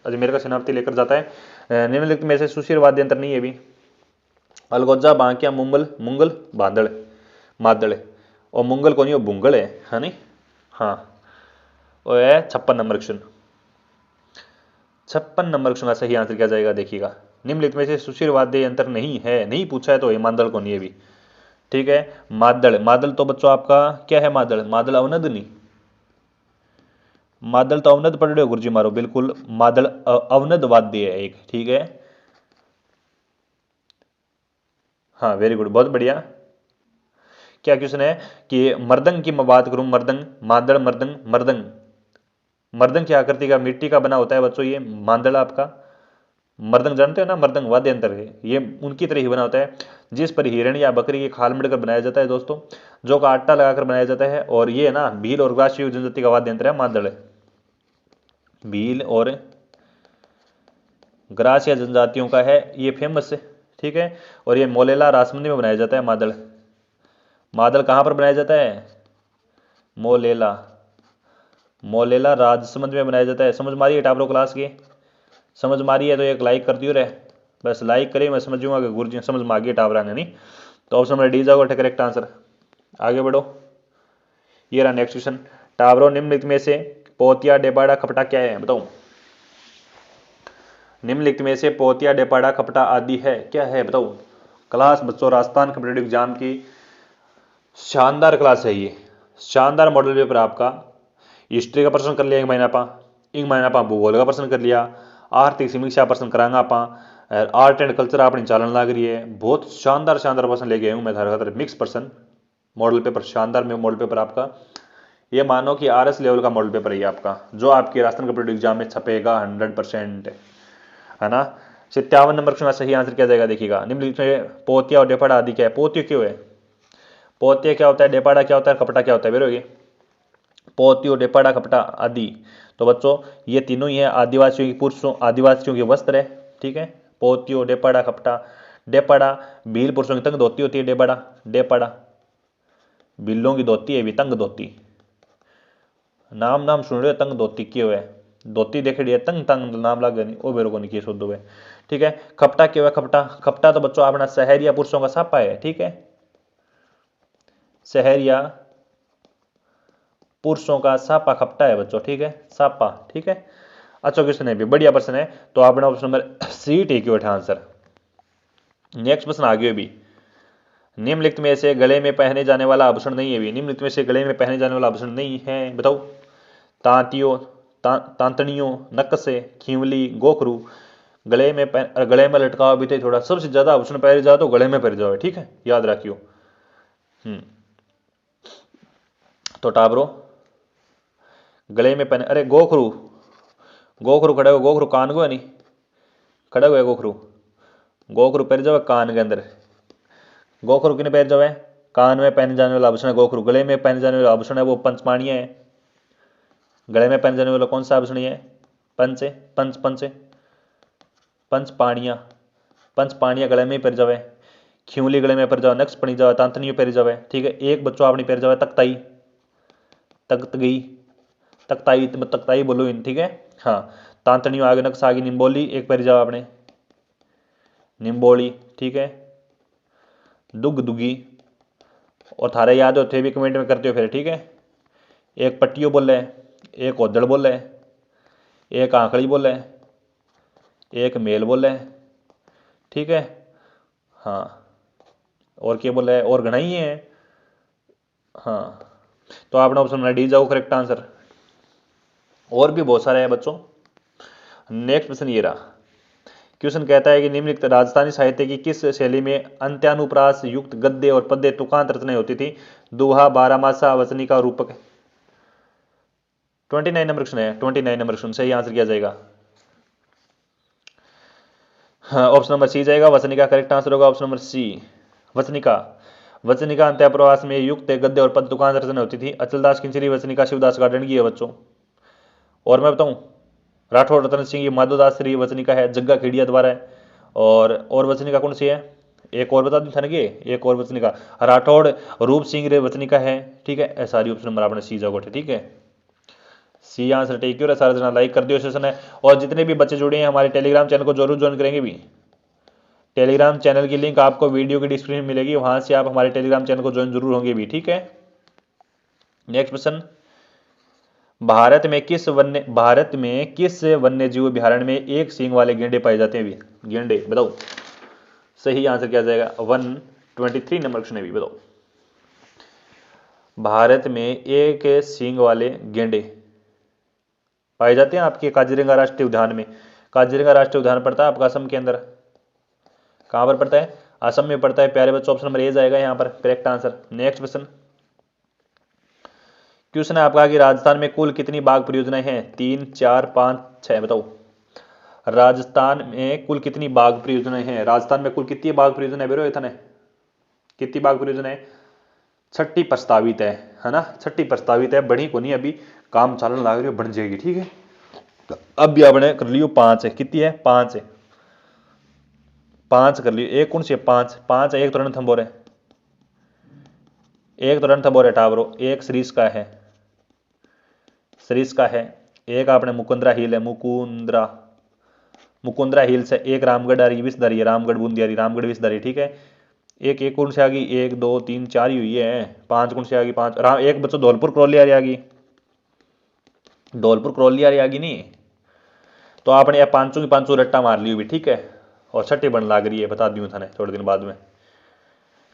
अजमेर का सेनापति लेकर जाता है। निम्नलिखित में से सुशीर वाद्य यंत्र नहीं है भी, अलगोजा, बांकिया, मुंगल, बांदड़, मादड़, और मुंगल को नहीं वो बुंगल है नहीं। हाँ वो है 56 नंबर क्वेश्चन, 56 नंबर क्वेश्चन का सही आंसर क्या जाएगा देखिएगा। निम्नलिखित में से सुशीर वाद्य यंत्र नहीं है, नहीं पूछा है तो ये मादड़ को नहीं है भी, ठीक है। मादल तो बच्चों आपका क्या है, मादल अवनद नहीं, मादल तो अवनद पढ़ रहे हो गुरुजी मारो, बिल्कुल मादल अवनद वाद्य है एक, ठीक है। हाँ वेरी गुड, बहुत बढ़िया। क्या क्वेश्चन है कि मर्दंग की मैं बात करूं, मर्दंग, मादल, मर्दंग, मर्दंग की आकृति का मिट्टी का बना होता है बच्चों ये मादल आपका। मर्दंग जानते हो ना, मर्दंग वाद्य यंत्र है, ये उनकी तरह ही बना होता है जिस पर हिरण या बकरी की खाल मिलकर बनाया जाता है दोस्तों, जो का आटा लगाकर बनाया जाता है। और ये ना भील और ग्रासीय जनजाति का वाद्य यंत्र है मादल, भील और ग्रासीय जनजातियों का है ये, फेमस है, ठीक है। और ये मोलेला राजसमंदी में बनाया जाता है मादल। मादल कहाँ पर बनाया जाता है, मोलेला, मोलेला राजसमंद में बनाया जाता है। समझ मारिए टाबरो क्लास की, समझ मारी है तो एक लाइक कर दियो रे, बस लाइक करिए, मैं समझूंगा कि गुरुजी समझ में आ गई टाबरा ने नहीं। तो ऑप्शन नंबर डी जाओ करेक्ट आंसर। आगे बढ़ो, ये रहा नेक्स्ट क्वेश्चन। टाबरो निम्नलिखित में से पोतिया डेपाड़ा खपटा क्या है बताओ। निम्नलिखित में से पोतिया डेपाड़ा खपटा आदि है क्या है बताओ। क्लास बच्चों राजस्थान कॉम्पिटेटिव एग्जाम की शानदार क्लास है ये, शानदार मॉडल पेपर आपका। हिस्ट्री का प्रश्न कर लिया एक महीना पा भूगोल का प्रश्न कर लिया, आर्थिक समीक्षा प्रश्न करांगा पा, आर्ट एंड कल्चर अपनी चालन लग रही है। बहुत शानदार प्रश्न लेके आया हूँ मैं थारे खातिर, मिक्स प्रश्न मॉडल पेपर, शानदार में मॉडल पेपर आपका। ये मानो कि आरएस लेवल का मॉडल पेपर है आपका, जो आपके राजस्थान कॉम्पिटेटिव एग्जाम में छपेगा 100%, है ना। 57 नंबर प्रश्न का सही आंसर क्या जाएगा देखिएगा। निम्नलिखित में पोतिया और डेपाड़ा आदि क्या है? पोतिया क्यों है? पोतिया क्या होता है, डेपाड़ा क्या होता है, कपटा क्या होता है? बेरोगे पोतियो, डेपाड़ा, कपटा आदि। तो बच्चों ये तीनों ही है आदिवासियों की, पुरुषों आदिवासियों के वस्त्र है। ठीक है, पोतियो, डेपाड़ा, कपटा। डेपाड़ा भील पुरुषों की तंग धोती होती है। डेपाड़ा डेपाड़ा भीलों की धोती है भी, तंग धोती। नाम नाम सुन रहे हो, तंग धोती क्यों है? धोती देख रही है, तंग तंग नाम लग नहीं ओ बेरो को नहीं किए शुद्ध हुए। ठीक है, खपटा क्यों है? खपटा खपटा तो बच्चों अपना शहरिया पुरुषों का सापा है। ठीक है, शहरिया पुरुषों का सापा खपटा है बच्चों। ठीक है, सापा। ठीक है, अच्छा क्वेश्चन है भी, बढ़िया प्रश्न है। तो आपने ऑप्शन नंबर सी टी क्यों आंसर। नेक्स्ट प्रश्न आगे भी, निम्नलिखित में से गले में पहने जाने वाला आभूषण नहीं है भी। निम्नलिखित में से गले में पहने जाने वाला आभूषण नहीं है, बताओ। तांतियों, तांतनियों, नक्से, खीवली, गोखरू। गले में लटकाओ भी थे थोड़ा। सबसे ज्यादा आभूषण पहने जाओ तो गले में पहन जाओ। ठीक है, याद रखियो। तो टाबरो गले में पहने, अरे गोखरू, गोखरू खड़े हो, गोखरू कान को है नहीं खड़े हुए, गोखरू गोखरू पहन जाओ कान के अंदर। गोखरू किने पहन जाओ? कान में पहने जाने वाला आभूषण है गोखरू। गले में पहने जाने वाला आभूषण है वो पंचमाणिया है। गले में पहने जाने वाला कौन सा आभूषण है? पंच है, पंच पंच पंचपाणिया। पंचपाणिया गले में ही पहन जावे। खिवली गले में पहन जाओ, नक्स पड़ी जाओ, तांतनियों पहन जावे। ठीक है, एक बच्चों आपने पहन जावे तख्ताई, तख्तगई, तख्ताई तख्ताई बोलो इन। ठीक है, हाँ, तांतनियों आगे, नक्स आगे, निम्बोली एक पहन जाओ आपने, निम्बोली। ठीक है, दुग दुगी। और थारे याद हो थे भी कमेंट में करते हो फिर। ठीक है, एक पट्टियों बोल रहे, एक ओदड़ बोल रहे, एक आंकड़ी बोल रहे, एक मेल बोल रहे। ठीक है, हाँ, और क्या बोल रहे हैं? और घना ही है। हाँ, तो आपने ऑप्शन में डी जाओ करेक्ट आंसर। और भी बहुत सारे हैं बच्चों। नेक्स्ट क्वेश्चन ये रहा। क्वेश्चन कहता है कि निम्नलिखित राजस्थानी साहित्य की किस शैली में अंत्यानुप्रास युक्त गद्य और पद्य तुकांत रचनाएं होती थी? दोहा, बारहमासा, वचनिका, रूपक। 29 नंबर क्वेश्चन है। 29 नंबर क्वेश्चन सही आंसर किया जाएगा। हाँ, ऑप्शन नंबर सी जाएगा, वचनिका करेक्ट आंसर होगा। ऑप्शन नंबर सी वचनिका। वचनिका अंत्यानुप्रास में युक्त गद्य और पद्य तुकांत रचना होती थी। अचलदास किंचरी वचनिका शिवदास गार्डन की है बच्चों। और मैं बताऊं, राठौड़ रतन सिंह ये माधोदास श्री वचनिका है, जग्गा खेड़िया द्वारा है। और वचनिका कौन सी है? एक और बता दूं था ना कि एक और वचनिका राठौड़ रूप सिंह रे वचनिका है। ठीक है, सारी ऑप्शन नंबर आपने सी जगह। ठीक है, सी आंसर टेक क्यों। सारा जना लाइक कर दियो सेशन है। और जितने भी बच्चे जुड़े हैं हमारे टेलीग्राम चैनल को जरूर ज्वाइन करेंगे भी। टेलीग्राम चैनल की लिंक आपको वीडियो की डिस्क्रिप्शन में मिलेगी, वहां से आप हमारे टेलीग्राम चैनल को ज्वाइन जरूर होंगे भी। ठीक है, नेक्स्ट क्वेश्चन, भारत में किस वन्य जीव अभ्यारण्य में एक सींग वाले गेंडे पाए जाते हैं भी? गेंडे बताओ, सही आंसर क्या जाएगा? 123 नंबर क्वेश्चन है भी, बताओ। भारत में एक सींग वाले गेंडे पाए जाते हैं आपके काजीरंगा राष्ट्रीय उद्यान में। काजीरंगा राष्ट्रीय उद्यान पड़ता है आपका असम के अंदर। कहां पर पड़ता है? असम में पड़ता है प्यारे बच्चों। ऑप्शन नंबर ए जाएगा यहां पर करेक्ट आंसर। नेक्स्ट क्वेश्चन है आपका कि राजस्थान में कुल कितनी बाघ परियोजनाएं हैं? 3, 4, 5, 6 बताओ। राजस्थान में कुल कितनी बाघ परियोजनाएं हैं? राजस्थान में कुल कितनी बाघ परियोजनाएं बेरो इतने कितनी बाघ परियोजनाएं? 6ठी प्रस्तावित है ना? 6ठी प्रस्तावित है, बढ़ी को नहीं, अभी काम चालन लग रही है, बन जाएगी। ठीक है, अब भी आपने कर लियो 5 है। कितनी है? 5 है, 5 कर लियो। एक कौन सी है? 5 है। एक तो रणथंभौर है, एक तो रणथंभौर है टावरो, एक सरिस्का है, सरिस्का है। एक आपने मुकुंदरा हिल है, मुकुंदरा हिल्स है। एक रामगढ़ आ रही विषधारी है, रामगढ़ बूंदियारी, रामगढ़ विषधारी। ठीक है, एक कौन सी आ गई? 1, 2, 3, 4 ही हुई है। 5 कौन सी आ गई? 5 एक बच्चों धौलपुर करौली आ गई, धौलपुर करौली आ गई नहीं। तो आपने यह पांचों की पांचों रट्टा मार ली हुई। ठीक है, और 6ठी बन लाग रही है, बता दी था थोड़े दिन बाद में।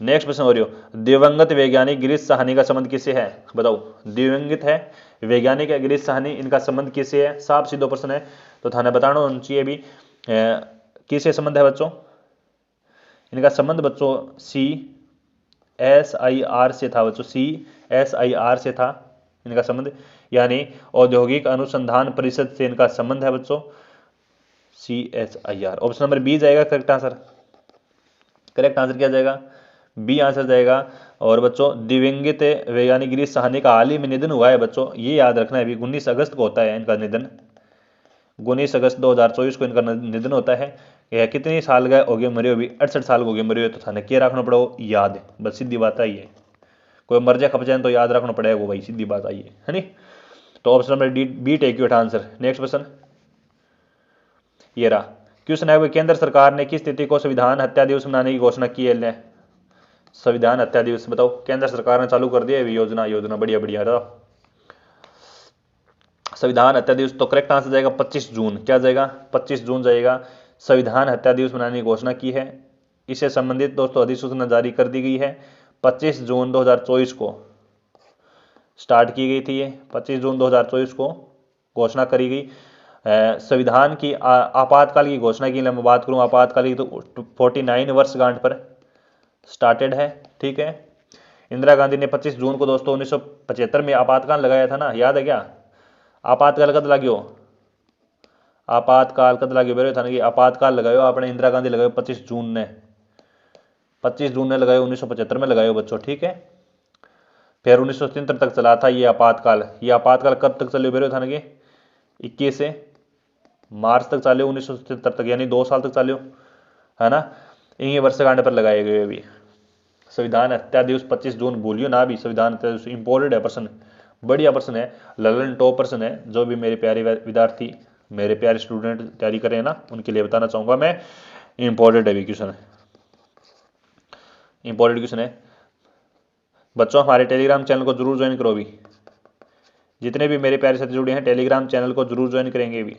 नेक्स्ट प्रश्न हो रही हो, दिवंगत वैज्ञानिक गिरीश साहनी का संबंध किससे है? बताओ, दिवंगत है वैज्ञानिक है गिरीश साहनी, इनका संबंध किससे है? साफ सीधो प्रश्न है, तो थाने बताना होना चाहिए भी किससे संबंध है बच्चों। इनका संबंध बच्चों CSIR से था बच्चों, CSIR से था इनका संबंध, यानी औद्योगिक अनुसंधान परिषद से इनका संबंध है बच्चों। CHIR। ऑप्शन नंबर बी जाएगा करेक्ट आंसर। करेक्ट आंसर क्या जाएगा? बी आंसर जाएगा। और बच्चों दिवंगत वैज्ञानिक गिरीश साहनी का हाल ही में निधन हुआ है बच्चों, ये याद रखना है। अभी 19 अगस्त को होता है इनका निधन, 19 अगस्त 2024 को इनका निधन होता है। यह कितने साल का हो गए मरे हो? अभी 68 साल को हो गए मरे हो। तो थाने क्या रखना पड़ेगा? याद। बस सीधी बात आई है, कोई मर जाए खप जाए तो याद रखना पड़ेगा वो भाई, सीधी बात आई है नहीं? तो option number D B take your answer. Next question ये रहा। क्वेश्चन है केंद्र सरकार ने किस तिथि को संविधान हत्या दिवस मनाने की घोषणा की है? संविधान हत्या दिवस बताओ। केंद्र सरकार ने चालू कर दिया है योजना बढ़िया बढ़िया रहा। संविधान हत्या दिवस तो करेक्ट आंसर जाएगा 25 जून। क्या जाएगा? 25 जून जाएगा। संविधान हत्या दिवस मनाने की घोषणा की है। इससे संबंधित दोस्तों अधिसूचना जारी कर दी गई है। 25 जून 2024 को स्टार्ट की गई थी ये। 25 जून 2024 को घोषणा करी गई। संविधान की आपातकाल की घोषणा की मैं बात करूं, आपातकाल की तो 49 वर्षगांठ पर स्टार्टेड है। ठीक है। इंदिरा गांधी ने 25 जून को दोस्तों 1975 में आपातकाल लगाया था ना, याद है क्या? आपातकाल कद लाग्यो? आपातकाल कद लाग्यो बेरो था ना कि आपातकाल लगायो आपने इंदिरा गांधी लगायो 25 जून ने, 25 जून ने लगायो 1975 में लगायो बच्चों। ठीक है। फिर 1973 तक चला था ये आपातकाल। ये आपातकाल कब तक चलियो बेरो था ना कि 21 से मार्च तक चालियो 1977 तक, यानी 2 साल तक चालियो है ना। इन्हीं वर्षगांठ पर लगाए गए अभी संविधान हत्या दिवस 25 जून। भूलियो ना भी संविधान हत्या दिवस इंपॉर्टेंट है प्रश्न, बढ़िया प्रश्न है, ललन टॉप प्रश्न है। जो भी मेरे प्यारे विद्यार्थी, मेरे प्यारे स्टूडेंट तैयारी करें ना, उनके लिए बताना चाहूंगा मैं, इंपॉर्टेंट है क्वेश्चन है, इंपॉर्टेंट क्वेश्चन है बच्चों। हमारे टेलीग्राम चैनल को जरूर ज्वाइन करो भी, जितने भी मेरे प्यारे साथी जुड़े हैं टेलीग्राम चैनल को जरूर ज्वाइन करेंगे भी।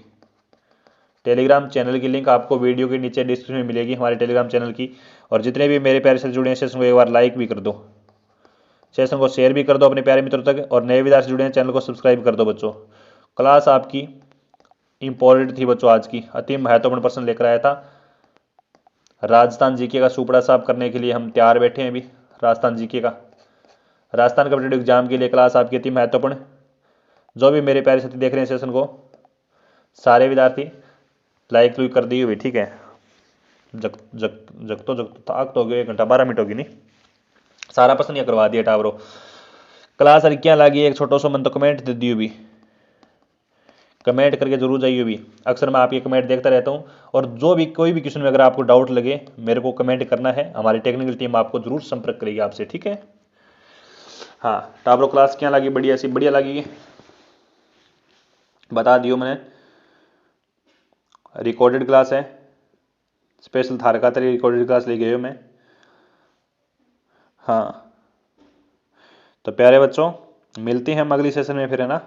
टेलीग्राम चैनल की लिंक आपको वीडियो के नीचे डिस्क्रिप्शन में मिलेगी हमारे टेलीग्राम चैनल की। और जितने भी मेरे प्यारे साथी जुड़े हैं सेशन को एक बार लाइक भी कर दो, सेशन को शेयर भी कर दो अपने प्यारे मित्रों तक। और नए विद्यार्थी जुड़े हैं चैनल को सब्सक्राइब कर दो बच्चों। क्लास आपकी इंपॉर्टेंट थी बच्चों आज की, अति महत्वपूर्ण प्रश्न लेकर आया था। राजस्थान जीके का सुपड़ा साफ करने के लिए हम तैयार बैठे हैं अभी। राजस्थान जीके का, राजस्थान कॉम्पिटिटिव एग्जाम के लिए क्लास आपकी अति महत्वपूर्ण। जो भी मेरे प्यारे साथी देख रहे हैं सेशन को, सारे विद्यार्थी लाइक लुक कर दी हुई। ठीक है। जग तो ताक तो हो गया, 1 घंटा 12 मिनट होगी नहीं, सारा प्रश्न यह करवा दिया टावरो। क्लास अरे क्या लगी, एक छोटा सा मन तो कमेंट दे दी भी, कमेंट करके जरूर जाइए भी। अक्सर मैं आपके कमेंट देखता रहता हूँ। और जो भी कोई भी क्वेश्चन में अगर आपको डाउट लगे मेरे को कमेंट करना है, हमारी टेक्निकल टीम आपको जरूर संपर्क करेगी आपसे। ठीक है। हाँ टावरो क्लास क्या लगी? बढ़िया सी बढ़िया लगी, बता दियो मैंने। रिकॉर्डेड क्लास है, स्पेशल थार का तेरी रिकॉर्डेड क्लास ले गए हो मैं। हाँ तो प्यारे बच्चों मिलते हैं हम अगली सेशन में फिर, है ना।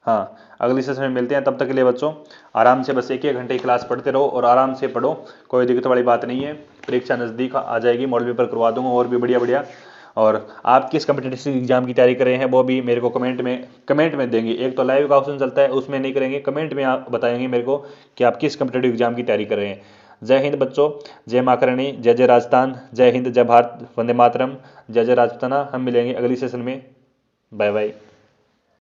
हाँ अगली सेशन में मिलते हैं, तब तक के लिए बच्चों आराम से बस 1-1 घंटे की क्लास पढ़ते रहो और आराम से पढ़ो, कोई दिक्कत वाली बात नहीं है। परीक्षा नज़दीक आ जाएगी, मॉडल पेपर करवा दूंगा और भी बढ़िया बढ़िया। और आप किस कॉम्पिटिटिव एग्जाम की तैयारी कर रहे हैं वो भी मेरे को कमेंट में देंगे। एक तो लाइव का ऑप्शन चलता है उसमें नहीं करेंगे, कमेंट में आप बताएंगे मेरे को कि आप किस कॉम्पिटिटिव एग्जाम की तैयारी कर रहे हैं। जय हिंद बच्चों, जय माँ करणी, जय जय राजस्थान, जय हिंद, जय भारत, वंदे मातरम, जय जय राजपूताना। हम मिलेंगे अगली सेशन में। Bye bye.